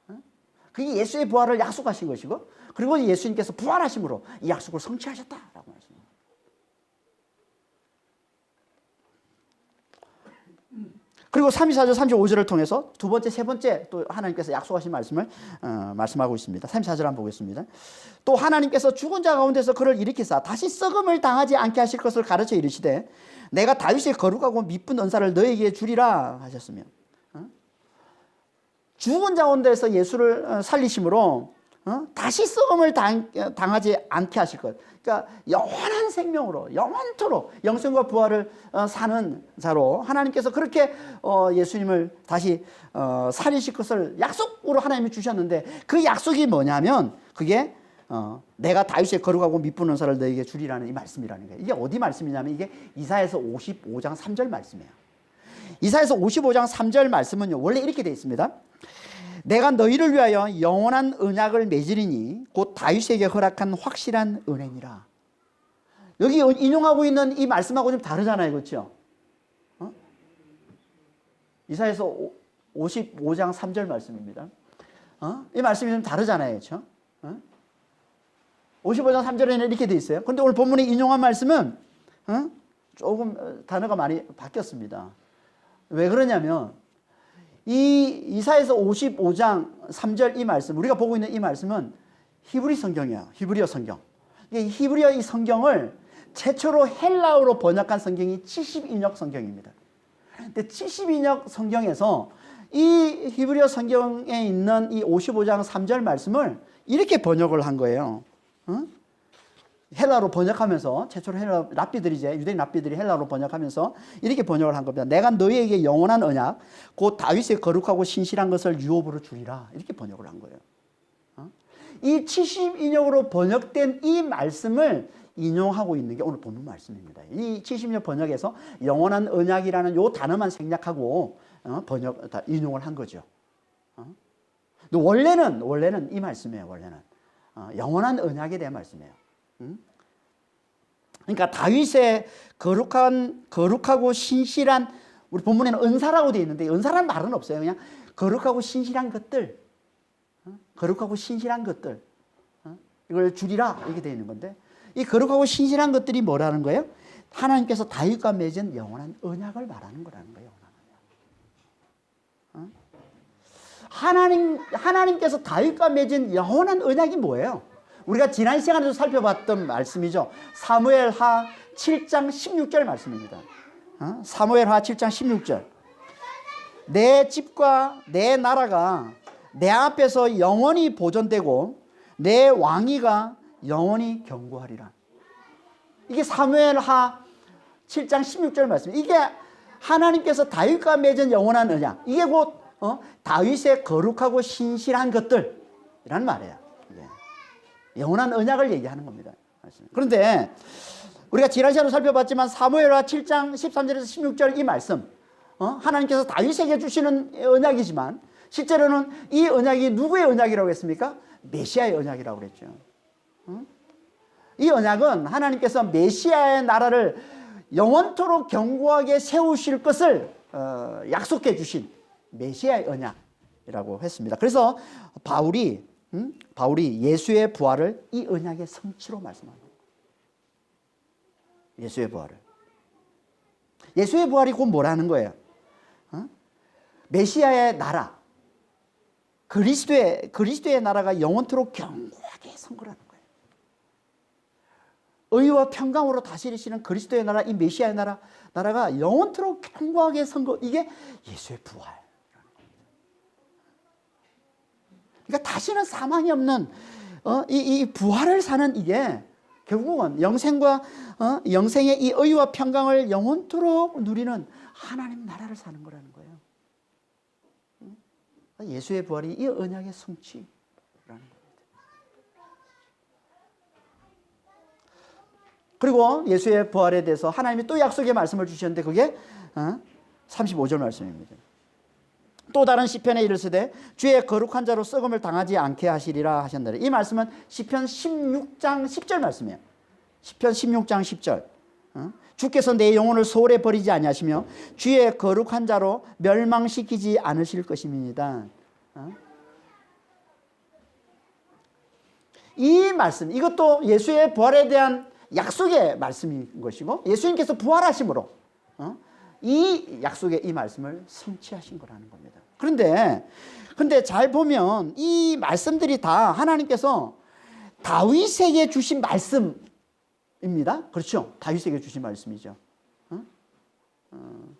거예요. 그게 예수의 부활을 약속하신 것이고, 그리고 예수님께서 부활하심으로 이 약속을 성취하셨다라고 말씀합니다. 그리고 34절, 35절을 통해서 두 번째, 세 번째 또 하나님께서 약속하신 말씀을 말씀하고 있습니다. 34절 한번 보겠습니다. 또 하나님께서 죽은 자 가운데서 그를 일으키사 다시 썩음을 당하지 않게 하실 것을 가르쳐 이르시되 내가 다윗의 거룩하고 미쁜 은사를 너에게 주리라 하셨으며, 죽은 자 가운데서 예수를 살리심으로 다시 썩음을 당하지 않게 하실 것. 그러니까 영원한 생명으로 영원토록 영생과 부활을 사는 자로 하나님께서 그렇게 예수님을 다시 살리실 것을 약속으로 하나님이 주셨는데, 그 약속이 뭐냐면 그게 내가 다윗의 거룩하고 미쁜 은사를 너에게 주리라는 이 말씀이라는 거예요. 이게 어디 말씀이냐면 이게 이사야서 55장 3절 말씀이에요. 이사야서 55장 3절 말씀은요, 원래 이렇게 되어 있습니다. 내가 너희를 위하여 영원한 언약을 맺으리니 곧 다윗에게 허락한 확실한 은혜니라. 여기 인용하고 있는 이 말씀하고 좀 다르잖아요, 그렇죠? 이사야서 55장 3절 말씀입니다. 이 말씀이 좀 다르잖아요, 그렇죠? 55장 3절에는 이렇게 돼 있어요. 그런데 오늘 본문에 인용한 말씀은 조금 단어가 많이 바뀌었습니다. 왜 그러냐면 이 이사야서 55장 3절 이 말씀, 우리가 보고 있는 이 말씀은 히브리 성경이에요. 히브리어 성경. 이 히브리어 이 성경을 최초로 헬라어로 번역한 성경이 72역 성경입니다. 근데 72역 성경에서 이 히브리어 성경에 있는 이 55장 3절 말씀을 이렇게 번역을 한 거예요. 헬라로 번역하면서 최초로 헬라 랍비들이 이제 유대인 랍비들이 헬라로 번역하면서 이렇게 번역을 한 겁니다. 내가 너희에게 영원한 언약 곧 다윗의 거룩하고 신실한 것을 유업으로 주리라. 이렇게 번역을 한 거예요. 이 72역으로 번역된 이 말씀을 인용하고 있는 게 오늘 본문 말씀입니다. 이 70역 번역에서 영원한 언약이라는 요 단어만 생략하고 인용을 한 거죠. 원래는 이 말씀이에요. 원래는 영원한 언약에 대한 말씀이에요. 그러니까 다윗의 거룩하고 신실한, 우리 본문에는 은사라고 되어 있는데 은사라는 말은 없어요. 그냥 거룩하고 신실한 것들, 거룩하고 신실한 것들 이걸 주리라 이렇게 되어 있는 건데, 이 거룩하고 신실한 것들이 뭐라는 거예요? 하나님께서 다윗과 맺은 영원한 언약을 말하는 거라는 거예요. 하나님께서 다윗과 맺은 영원한 언약이 뭐예요? 우리가 지난 시간에도 살펴봤던 말씀이죠. 사무엘하 7장 16절 말씀입니다. 사무엘하 7장 16절. 내 집과 내 나라가 내 앞에서 영원히 보존되고 내 왕위가 영원히 견고하리라. 이게 사무엘하 7장 16절 말씀. 이게 하나님께서 다윗과 맺은 영원한 언약. 이게 곧 다윗의 거룩하고 신실한 것들이란 말이에요. 영원한 언약을 얘기하는 겁니다. 그런데 우리가 지난 시간에 살펴봤지만 사무엘하 7장 13절에서 16절 이 말씀, 하나님께서 다윗에게 주시는 언약이지만 실제로는 이 언약이 누구의 언약이라고 했습니까? 메시아의 언약이라고 그랬죠. 이 언약은 하나님께서 메시아의 나라를 영원토록 견고하게 세우실 것을 약속해 주신 메시아의 언약이라고 했습니다. 그래서 바울이 예수의 부활을 이 언약의 성취로 말씀합니다. 예수의 부활을. 예수의 부활이 곧 뭐라는 거예요? 메시아의 나라, 그리스도의 나라가 영원토록 견고하게 선 거라는 거예요. 의와 평강으로 다스리시는 그리스도의 나라, 이 메시아의 나라가 영원토록 견고하게 선 거, 이게 예수의 부활. 그러니까 다시는 사망이 없는 이 부활을 사는, 이게 결국은 영생의 이 의와 평강을 영원토록 누리는 하나님 나라를 사는 거라는 거예요. 예수의 부활이 이 언약의 성취라는 겁니다. 그리고 예수의 부활에 대해서 하나님이 또 약속의 말씀을 주셨는데 그게 35절 말씀입니다. 또 다른 시편에 이르시되 주의 거룩한 자로 썩음을 당하지 않게 하시리라 하셨나니, 이 말씀은 시편 16장 10절 말씀이에요. 시편 16장 10절. 주께서 내 영혼을 소홀히 버리지 아니하시며 주의 거룩한 자로 멸망시키지 않으실 것입니다. 이 말씀, 이것도 예수의 부활에 대한 약속의 말씀인 것이고, 예수님께서 부활하심으로 이 약속의 이 말씀을 성취하신 거라는 겁니다. 그런데 잘 보면 이 말씀들이 다 하나님께서 다윗에게 주신 말씀입니다. 그렇죠? 다윗에게 주신 말씀이죠.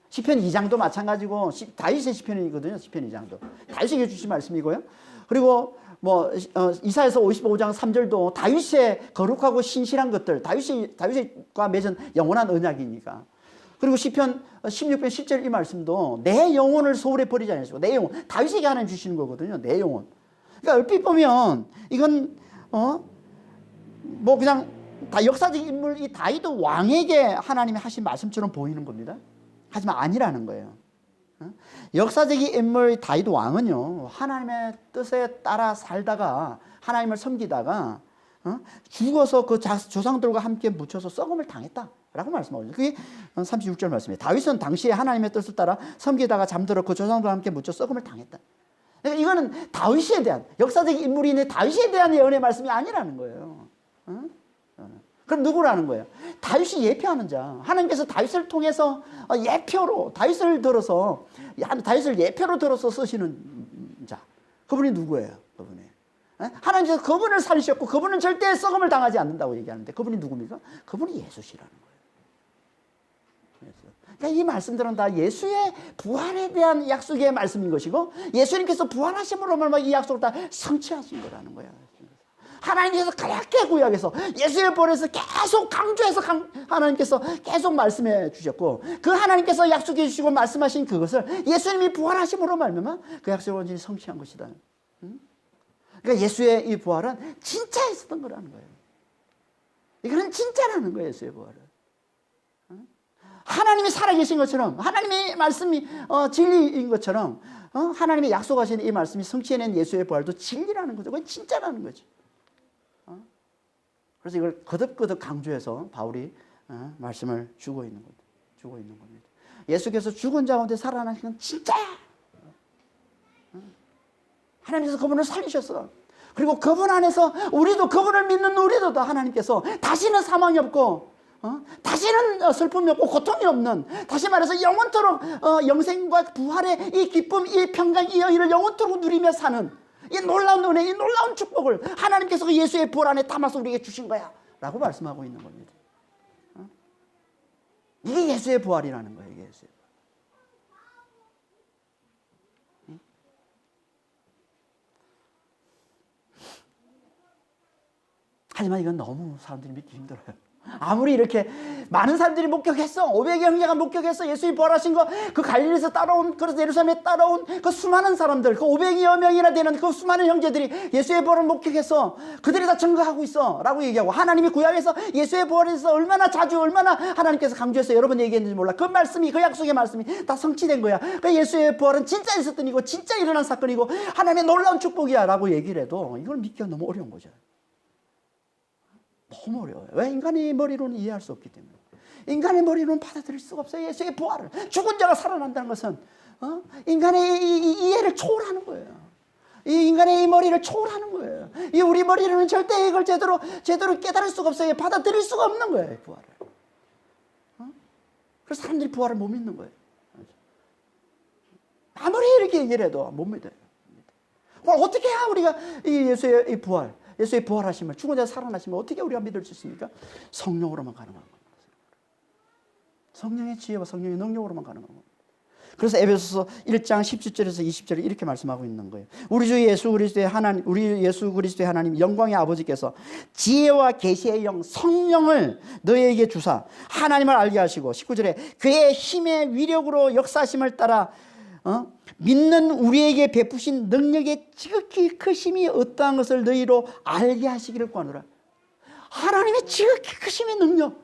시편 2장도 마찬가지고 다윗의 시편이거든요. 시편 2장도 다윗에게 주신 말씀이고요. 그리고 이사야서 55장 3절도 다윗의 거룩하고 신실한 것들, 다윗과 맺은 영원한 언약이니까. 그리고 시편 16편 10절 이 말씀도 내 영혼을 소홀히 버리지 않으시고, 내 영혼, 다윗에게 하나님 주시는 거거든요. 내 영혼. 그러니까 얼핏 보면 이건 그냥 다 역사적 인물, 이 다윗 왕에게 하나님이 하신 말씀처럼 보이는 겁니다. 하지만 아니라는 거예요. 역사적인 인물 다윗 왕은요, 하나님의 뜻에 따라 살다가 하나님을 섬기다가 죽어서 그 조상들과 함께 묻혀서 썩음을 당했다라고 말씀하거든요. 그게 36절 말씀이에요. 다윗은 당시에 하나님의 뜻을 따라 섬기다가 잠들어 그 조상들과 함께 묻혀 썩음을 당했다. 그러니까 이거는 다윗에 대한, 역사적인 인물인 다윗에 대한 예언의 말씀이 아니라는 거예요. 그럼 누구라는 거예요? 다윗이 예표하는 자. 하나님께서 다윗을 통해서 다윗을 예표로 들어서 쓰시는 자. 그분이 누구예요? 그분이 하나님께서 그분을 살리셨고 그분은 절대 썩음을 당하지 않는다고 얘기하는데 그분이 누굽니까? 그분이 예수시라는 거예요. 그러니까 이 말씀들은 다 예수의 부활에 대한 약속의 말씀인 것이고 예수님께서 부활하심으로만 이 약속을 다 성취하신 거라는 거예요. 하나님께서 그렇게 구약에서 예수의 부활에서 계속 강조해서 하나님께서 계속 말씀해 주셨고 그 하나님께서 약속해 주시고 말씀하신 그것을 예수님이 부활하심으로 말미암아 그 약속을 완전히 성취한 것이다. 그러니까 예수의 이 부활은 진짜 있었던 거라는 거예요. 이거는 진짜라는 거예요. 예수의 부활은. 하나님이 살아계신 것처럼 하나님의 말씀이 진리인 것처럼 하나님이 약속하신 이 말씀이 성취해낸 예수의 부활도 진리라는 거죠. 그건 진짜라는 거죠. 그래서 이걸 거듭거듭 강조해서 바울이 말씀을 주고 있는 겁니다. 예수께서 죽은 자 가운데 살아나신 건 진짜야. 하나님께서 그분을 살리셨어. 그리고 그분 안에서 우리도 그분을 믿는 우리도 다 하나님께서 다시는 사망이 없고 다시는 슬픔이 없고 고통이 없는, 다시 말해서 영원토록 영생과 부활의 이 기쁨, 이 평강, 이 여유를 영원토록 누리며 사는 이 놀라운 은혜, 이 놀라운 축복을 하나님께서 예수의 부활 안에 담아서 우리에게 주신 거야 라고 말씀하고 있는 겁니다. 이게 예수의 부활이라는 거예요. 이게 예수의 부활. 하지만 이건 너무 사람들이 믿기 힘들어요. 아무리 이렇게 많은 사람들이 목격했어, 500의 형제가 목격했어, 예수님이 부활하신 거, 그 갈릴리에서 따라온, 그래서 예루살렘에 따라온 그 수많은 사람들, 그 500여 명이나 되는 그 수많은 형제들이 예수의 부활을 목격했어, 그들이 다 증거하고 있어 라고 얘기하고, 하나님이 구약에서 예수의 부활에 대해서 얼마나 자주 얼마나 하나님께서 강조해서 여러 번 얘기했는지 몰라. 그 말씀이, 그 약속의 말씀이 다 성취된 거야. 그 예수의 부활은 진짜 있었던 이고 진짜 일어난 사건이고 하나님의 놀라운 축복이야 라고 얘기를 해도 이걸 믿기가 너무 어려운 거죠. 너무 어려워요. 왜? 인간의 머리로는 이해할 수 없기 때문에. 인간의 머리로는 받아들일 수가 없어요. 예수의 부활을. 죽은 자가 살아난다는 것은 인간의 이 이해를 초월하는 거예요. 이 인간의 이 머리를 초월하는 거예요. 이 우리 머리로는 절대 이걸 제대로 깨달을 수가 없어요. 받아들일 수가 없는 거예요. 부활을. 그래서 사람들이 부활을 못 믿는 거예요. 아무리 이렇게 얘기를 해도 못 믿어요. 어떻게 해야 우리가 이 예수의 이 부활, 예수의 부활하심을, 죽은 자 살아나심을 어떻게 우리가 믿을 수 있습니까? 성령으로만 가능한 겁니다. 성령의 지혜와 성령의 능력으로만 가능한 겁니다. 그래서 에베소서 1장 17절에서 20절에 이렇게 말씀하고 있는 거예요. 우리 주 예수 그리스도의 하나님 영광의 아버지께서 지혜와 계시의 영 성령을 너희에게 주사 하나님을 알게 하시고, 19절에 그의 힘의 위력으로 역사심을 따라 믿는 우리에게 베푸신 능력의 지극히 크심이 어떠한 것을 너희로 알게 하시기를 구하노라. 하나님의 지극히 크심의 능력,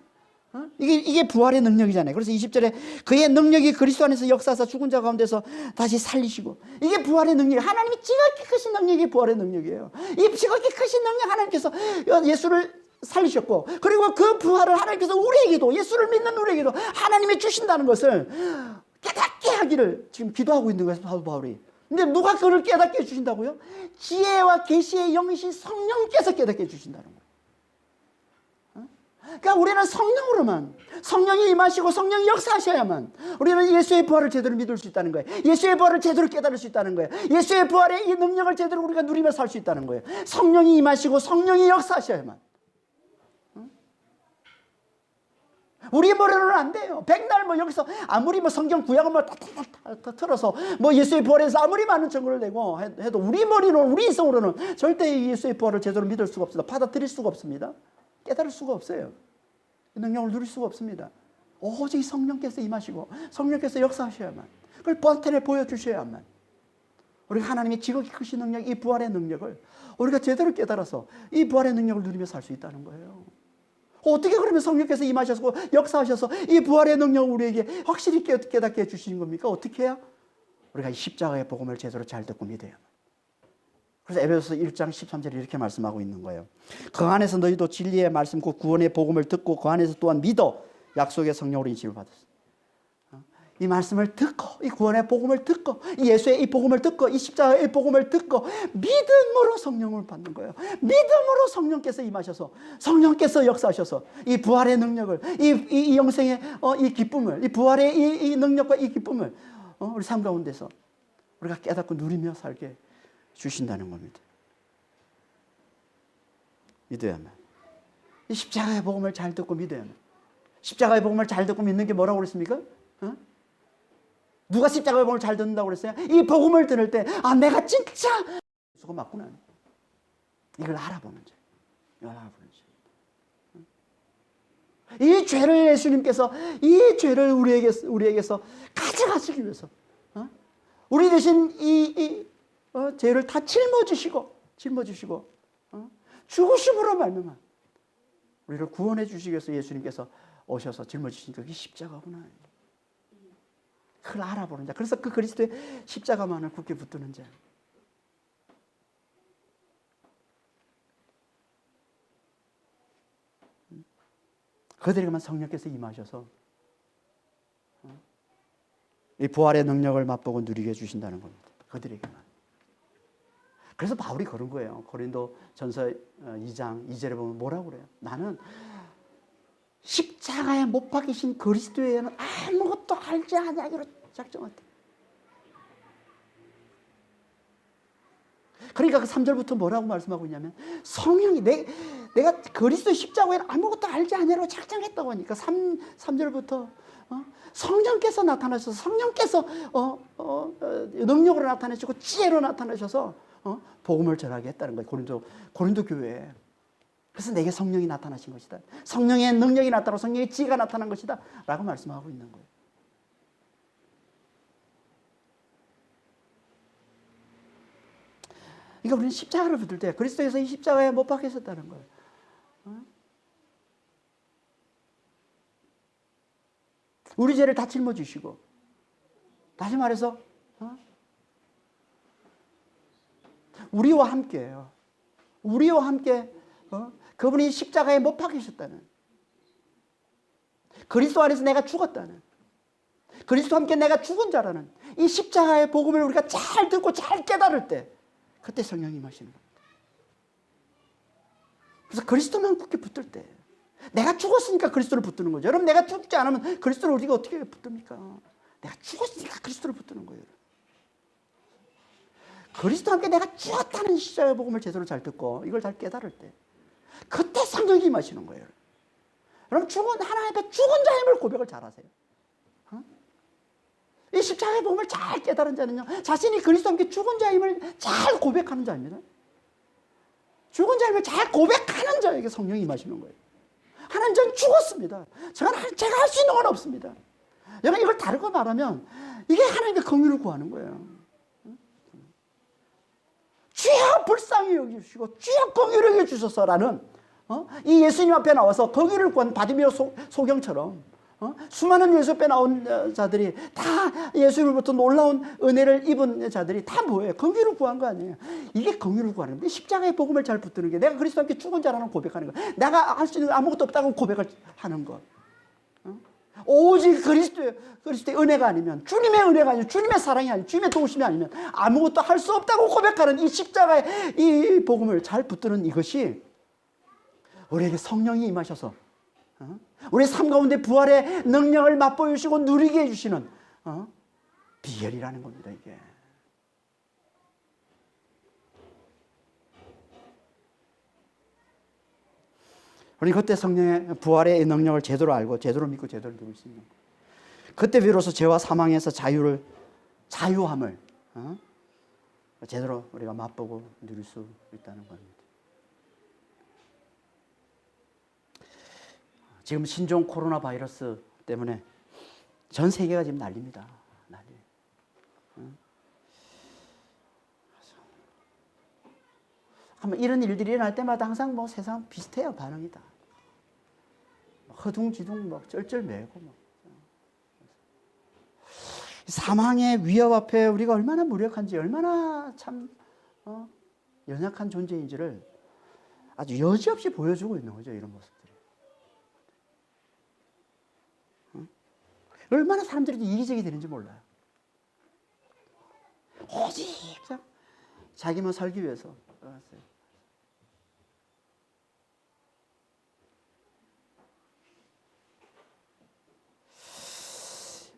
이게 부활의 능력이잖아요. 그래서 20절에 그의 능력이 그리스도 안에서 역사하사 죽은 자 가운데서 다시 살리시고, 이게 부활의 능력, 하나님의 지극히 크신 능력이 부활의 능력이에요. 이 지극히 크신 능력, 하나님께서 예수를 살리셨고, 그리고 그 부활을 하나님께서 우리에게도, 예수를 믿는 우리에게도 하나님이 주신다는 것을 깨닫게 하기를 지금 기도하고 있는 거예요, 사도 바울이. 근데 누가 그를 깨닫게 해주신다고요? 지혜와 계시의 영이신 성령께서 깨닫게 해주신다는 거예요. 그러니까 우리는 성령으로만, 성령이 임하시고 성령이 역사하셔야만 우리는 예수의 부활을 제대로 믿을 수 있다는 거예요. 예수의 부활을 제대로 깨달을 수 있다는 거예요. 예수의 부활의 이 능력을 제대로 우리가 누리며 살 수 있다는 거예요. 성령이 임하시고 성령이 역사하셔야만. 우리 머리로는 안 돼요. 백날 여기서 아무리 성경 구약을 틀어서 예수의 부활에서 아무리 많은 증거를 내고 해도 우리 머리로는, 우리 인성으로는 절대 예수의 부활을 제대로 믿을 수가 없습니다. 받아들일 수가 없습니다. 깨달을 수가 없어요. 능력을 누릴 수가 없습니다. 오직 성령께서 임하시고 성령께서 역사하셔야만, 그걸 번텐에 보여주셔야만 우리가 하나님의 지극히 크신 능력, 이 부활의 능력을 우리가 제대로 깨달아서 이 부활의 능력을 누리며 살 수 있다는 거예요. 어떻게 그러면 성령께서 임하셔서 역사하셔서 이 부활의 능력을 우리에게 확실히 깨닫게 해주시는 겁니까? 어떻게 해야? 우리가 이 십자가의 복음을 제대로 잘 듣고 믿어요. 그래서 에베소서 1장 13절에 이렇게 말씀하고 있는 거예요. 그 안에서 너희도 진리의 말씀, 그 구원의 복음을 듣고 그 안에서 또한 믿어 약속의 성령으로 인침을 받았어. 이 말씀을 듣고, 이 구원의 복음을 듣고, 이 예수의 이 복음을 듣고, 이 십자가의 이 복음을 듣고 믿음으로 성령을 받는 거예요. 믿음으로 성령께서 임하셔서, 성령께서 역사하셔서 이 부활의 능력을, 이 영생의 이 기쁨을, 이 부활의 이 능력과 이 기쁨을 우리 삶 가운데서 우리가 깨닫고 누리며 살게 주신다는 겁니다. 믿어야만. 이 십자가의 복음을 잘 듣고 믿어야만. 십자가의 복음을 잘 듣고 믿는 게 뭐라고 그랬습니까? 어? 누가 십자가의 복음을 잘 듣는다고 그랬어요? 이 복음을 들을 때, 아, 내가 진짜 예수가 맞구나. 이걸 알아보는 줄. 이걸 알아보는 줄. 이 죄를 예수님께서, 이 죄를 우리에게서 가져가시기 위해서, 우리 대신 죄를 다 짊어지시고, 죽으심으로 말미암아 우리를 구원해 주시기 위해서 예수님께서 오셔서 짊어지시니까 그게 십자가구나. 그걸 알아보는 자. 그래서 그 그리스도의 십자가만을 굳게 붙드는 자. 그들에게만 성령께서 임하셔서 이 부활의 능력을 맛보고 누리게 해주신다는 겁니다. 그들에게만. 그래서 바울이 그런 거예요. 고린도 전서 2장 2절에 보면 뭐라고 그래요? 나는 십자가에 못 박히신 그리스도에는 아무것도 알지 아니하기로 작정했다. 그러니까 그 3절부터 뭐라고 말씀하고 있냐면 성령이 내가 그리스도 십자가에는 아무것도 알지 아니하기로 작정했다고 하니까 3절부터 성령께서 나타나셔서 성령께서 능력으로 나타내시고 지혜로 나타나셔서 복음을 전하게 했다는 거예요. 고린도 교회에. 그래서 내게 성령이 나타나신 것이다. 성령의 능력이 나타나고 성령의 지혜가 나타난 것이다. 라고 말씀하고 있는 거예요. 그러니까 우리는 십자가를 붙들 때 그리스도에서 이 십자가에 못 박히셨다는 거예요. 우리 죄를 다 짊어지시고, 다시 말해서 우리와 함께예요. 우리와 함께 그분이 십자가에 못 박히셨다는, 그리스도 안에서 내가 죽었다는, 그리스도와 함께 내가 죽은 자라는 이 십자가의 복음을 우리가 잘 듣고 잘 깨달을 때 그때 성령이 임하시는 겁니다. 그래서 그리스도만 굳게 붙들 때, 내가 죽었으니까 그리스도를 붙드는 거죠. 여러분, 내가 죽지 않으면 그리스도를 우리가 어떻게 붙듭니까? 내가 죽었으니까 그리스도를 붙드는 거예요. 그리스도와 함께 내가 죽었다는 십자가의 복음을 제대로 잘 듣고 이걸 잘 깨달을 때 그때 성령이 임하시는 거예요. 여러분, 하나님 앞에 죽은 자임을 고백을 잘하세요. 이 십자가의 복음을 잘 깨달은 자는요, 자신이 그리스도와 함께 죽은 자임을 잘 고백하는 자입니다. 죽은 자임을 잘 고백하는 자에게 성령이 임하시는 거예요. 하나님, 저는 죽었습니다. 제가 할 수 있는 건 없습니다. 여러분, 이걸 다르게 말하면 이게 하나님의 긍휼을 구하는 거예요. 주여 불쌍히 여기시고 주여 긍휼히 여겨주소서라는 이 예수님 앞에 나와서 긍휼을 구한 바디메오 소경처럼 수많은 예수 앞에 나온 자들이 다 예수님으로부터 놀라운 은혜를 입은 자들이 다 뭐예요? 긍휼을 구한 거 아니에요. 이게 긍휼을 구하는 거예요. 십자가의 복음을 잘 붙드는 게, 내가 그리스도와 함께 죽은 자라는 고백하는 거, 내가 할 수 있는 아무것도 없다고 고백을 하는 것. 오직 그리스도의 은혜가 아니면, 주님의 은혜가 아니면, 주님의 사랑이 아니면, 주님의 도우심이 아니면 아무것도 할 수 없다고 고백하는 이 십자가의 이 복음을 잘 붙드는 이것이 우리에게 성령이 임하셔서 우리 삶 가운데 부활의 능력을 맛보여주시고 누리게 해주시는 비결이라는 겁니다. 이게. 우리 그때 성령의 부활의 능력을 제대로 알고 제대로 믿고 제대로 누릴 수 있는 거예요. 그때 비로소 죄와 사망에서 자유함을 제대로 우리가 맛보고 누릴 수 있다는 겁니다. 지금 신종 코로나 바이러스 때문에 전 세계가 지금 난립니다. 난리. 이런 일들이 일어날 때마다 항상 뭐 세상 비슷해요. 반응이 다. 허둥지둥 막 쩔쩔매고 막. 사망의 위협 앞에 우리가 얼마나 무력한지, 얼마나 참 연약한 존재인지를 아주 여지없이 보여주고 있는 거죠. 이런 모습들이. 얼마나 사람들이 이기적이 되는지 몰라요. 오직 자기만 살기 위해서.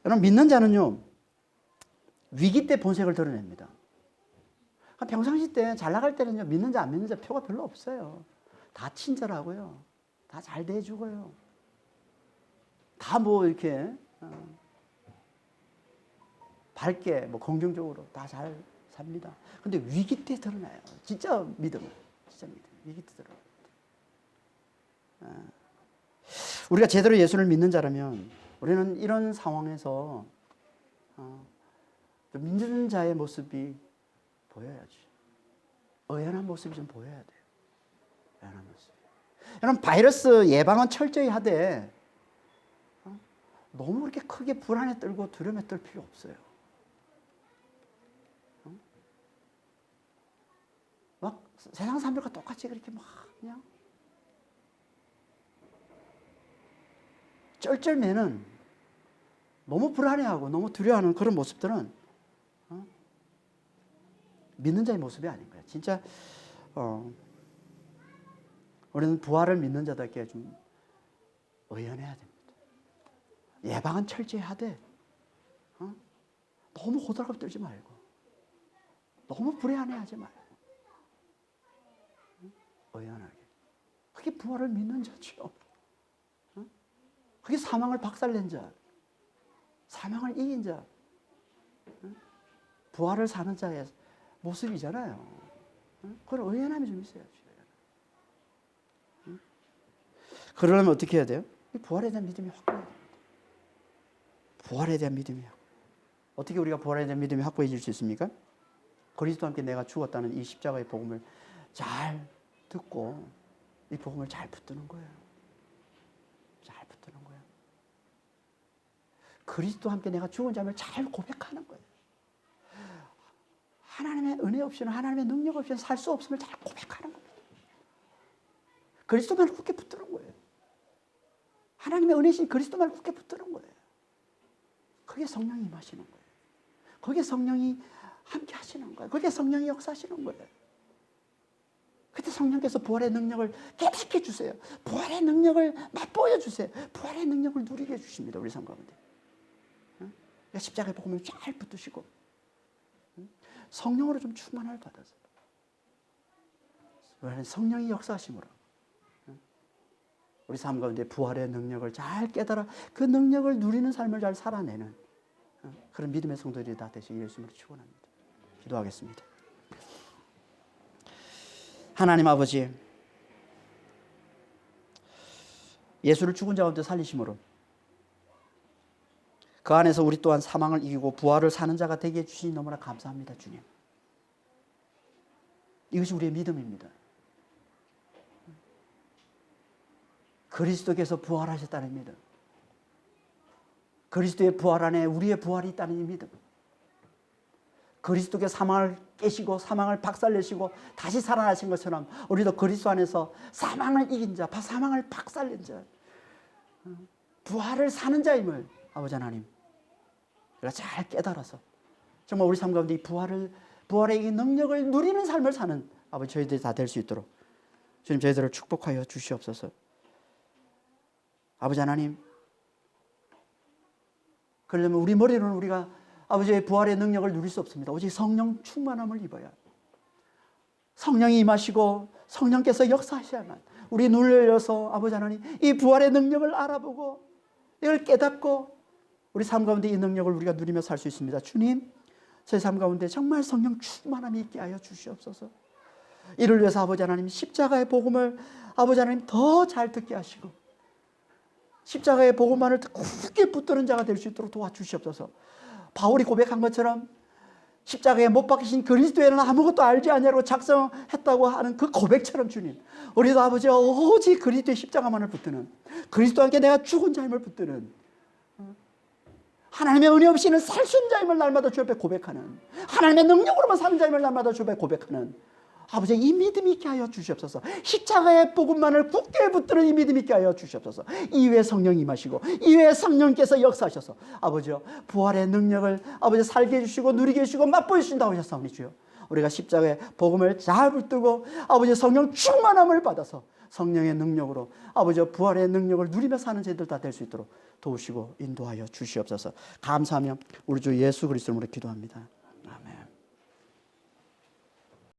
여러분, 믿는 자는요, 위기 때 본색을 드러냅니다. 평상시 때 잘 나갈 때는요, 믿는 자 안 믿는 자 표가 별로 없어요. 다 친절하고요. 다 잘 대해주고요. 다 뭐 이렇게 밝게 뭐 긍정적으로 다 잘 삽니다. 근데 위기 때 드러나요. 진짜 믿음은. 진짜 믿음. 위기 때 드러나요. 우리가 제대로 예수를 믿는 자라면 우리는 이런 상황에서 좀 믿는 자의 모습이 보여야지. 의연한 모습이 좀 보여야 돼요. 의연한 모습. 여러분, 바이러스 예방은 철저히 하되 너무 그렇게 크게 불안에 떨고 두려움에 떨 필요 없어요. 막 세상 사람들과 똑같이 그렇게 막 그냥 쩔쩔매는, 너무 불안해하고 너무 두려워하는 그런 모습들은 믿는 자의 모습이 아닌 거예요. 진짜 우리는 부활을 믿는 자답게 좀 의연해야 됩니다. 예방은 철저히 하되 너무 호들갑 떨지 말고 너무 불안해하지 말고 의연하게. 그게 부활을 믿는 자죠. 그게 사망을 박살낸 자, 사망을 이긴 자, 부활을 사는 자의 모습이잖아요. 그런 의연함이 좀 있어야죠. 그러려면 어떻게 해야 돼요? 부활에 대한 믿음이 확고해야 됩니다. 부활에 대한 믿음이 확고해요. 어떻게 우리가 부활에 대한 믿음이 확고해질 수 있습니까? 그리스도와 함께 내가 죽었다는 이 십자가의 복음을 잘 듣고 이 복음을 잘 붙드는 거예요. 잘 붙드는 거예요. 그리스도와 함께 내가 죽은 자임을 잘 고백하는 거예요. 하나님의 은혜 없이는, 하나님의 능력 없이는 살 수 없음을 잘 고백하는 겁니다. 그리스도만 굳게 붙드는 거예요. 하나님의 은혜신 그리스도만 굳게 붙드는 거예요. 그게 성령이 임하시는 거예요. 그게 성령이 함께 하시는 거예요. 그게 성령이 역사하시는 거예요. 그때 성령께서 부활의 능력을 깨닫게 해주세요. 부활의 능력을 맛보여 주세요. 부활의 능력을 누리게 해주십니다. 우리 삶 가운데. 십자가의 복음을 잘 붙드시고 성령으로 좀 충만함을 받아서 성령이 역사하심으로 우리 삶 가운데 부활의 능력을 잘 깨달아 그 능력을 누리는 삶을 잘 살아내는 그런 믿음의 성도들이 다 되시길 예수님으로 축원합니다. 기도하겠습니다. 하나님 아버지, 예수를 죽은 자 가운데 살리심으로 그 안에서 우리 또한 사망을 이기고 부활을 사는 자가 되게 해주시니 너무나 감사합니다. 주님, 이것이 우리의 믿음입니다. 그리스도께서 부활하셨다는 믿음, 그리스도의 부활 안에 우리의 부활이 있다는 이 믿음, 그리스도께서 사망을 깨시고 사망을 박살내시고 다시 살아나신 것처럼 우리도 그리스도 안에서 사망을 이긴 자, 사망을 박살낸 자, 부활을 사는 자임을 아버지 하나님 우리가 잘 깨달아서 정말 우리 삶 가운데 이 부활의 이 능력을 누리는 삶을 사는 아버지 저희들이 다 될 수 있도록 주님 저희들을 축복하여 주시옵소서. 아버지 하나님, 그러려면 우리 머리로는 우리가 아버지의 부활의 능력을 누릴 수 없습니다. 오직 성령 충만함을 입어야, 성령이 임하시고 성령께서 역사하셔야만 우리 눈을 열려서 아버지 하나님 이 부활의 능력을 알아보고 이걸 깨닫고 우리 삶 가운데 이 능력을 우리가 누리며 살 수 있습니다. 주님, 제 삶 가운데 정말 성령 충만함이 있게 하여 주시옵소서. 이를 위해서 아버지 하나님 십자가의 복음을 아버지 하나님 더 잘 듣게 하시고 십자가의 복음만을 굳게 붙드는 자가 될 수 있도록 도와주시옵소서. 바울이 고백한 것처럼 십자가에 못 박히신 그리스도에는 아무것도 알지 아니하고 작성했다고 하는 그 고백처럼 주님, 우리도 아버지 오직 그리스도의 십자가만을 붙드는, 그리스도와 함께 내가 죽은 자임을 붙드는, 하나님의 은혜 없이는 살 수 없는 자임을 날마다 주 앞에 고백하는, 하나님의 능력으로만 사는 자임을 날마다 주 앞에 고백하는 아버지 이 믿음이 있게 하여 주시옵소서. 십자가의 복음만을 굳게 붙드는 이 믿음이 있게 하여 주시옵소서. 이외에 성령이 임하시고 이외에 성령께서 역사하셔서 아버지요 부활의 능력을 아버지 살게 해주시고 누리게 해주시고 맛보여 주신다고 하셨사오니 주여, 우리가 십자가의 복음을 잘 붙들고 아버지 성령 충만함을 받아서 성령의 능력으로 아버지 부활의 능력을 누리며 사는 저희들 다 될 수 있도록 도우시고 인도하여 주시옵소서. 감사하며 우리 주 예수 그리스도 이름으로 기도합니다.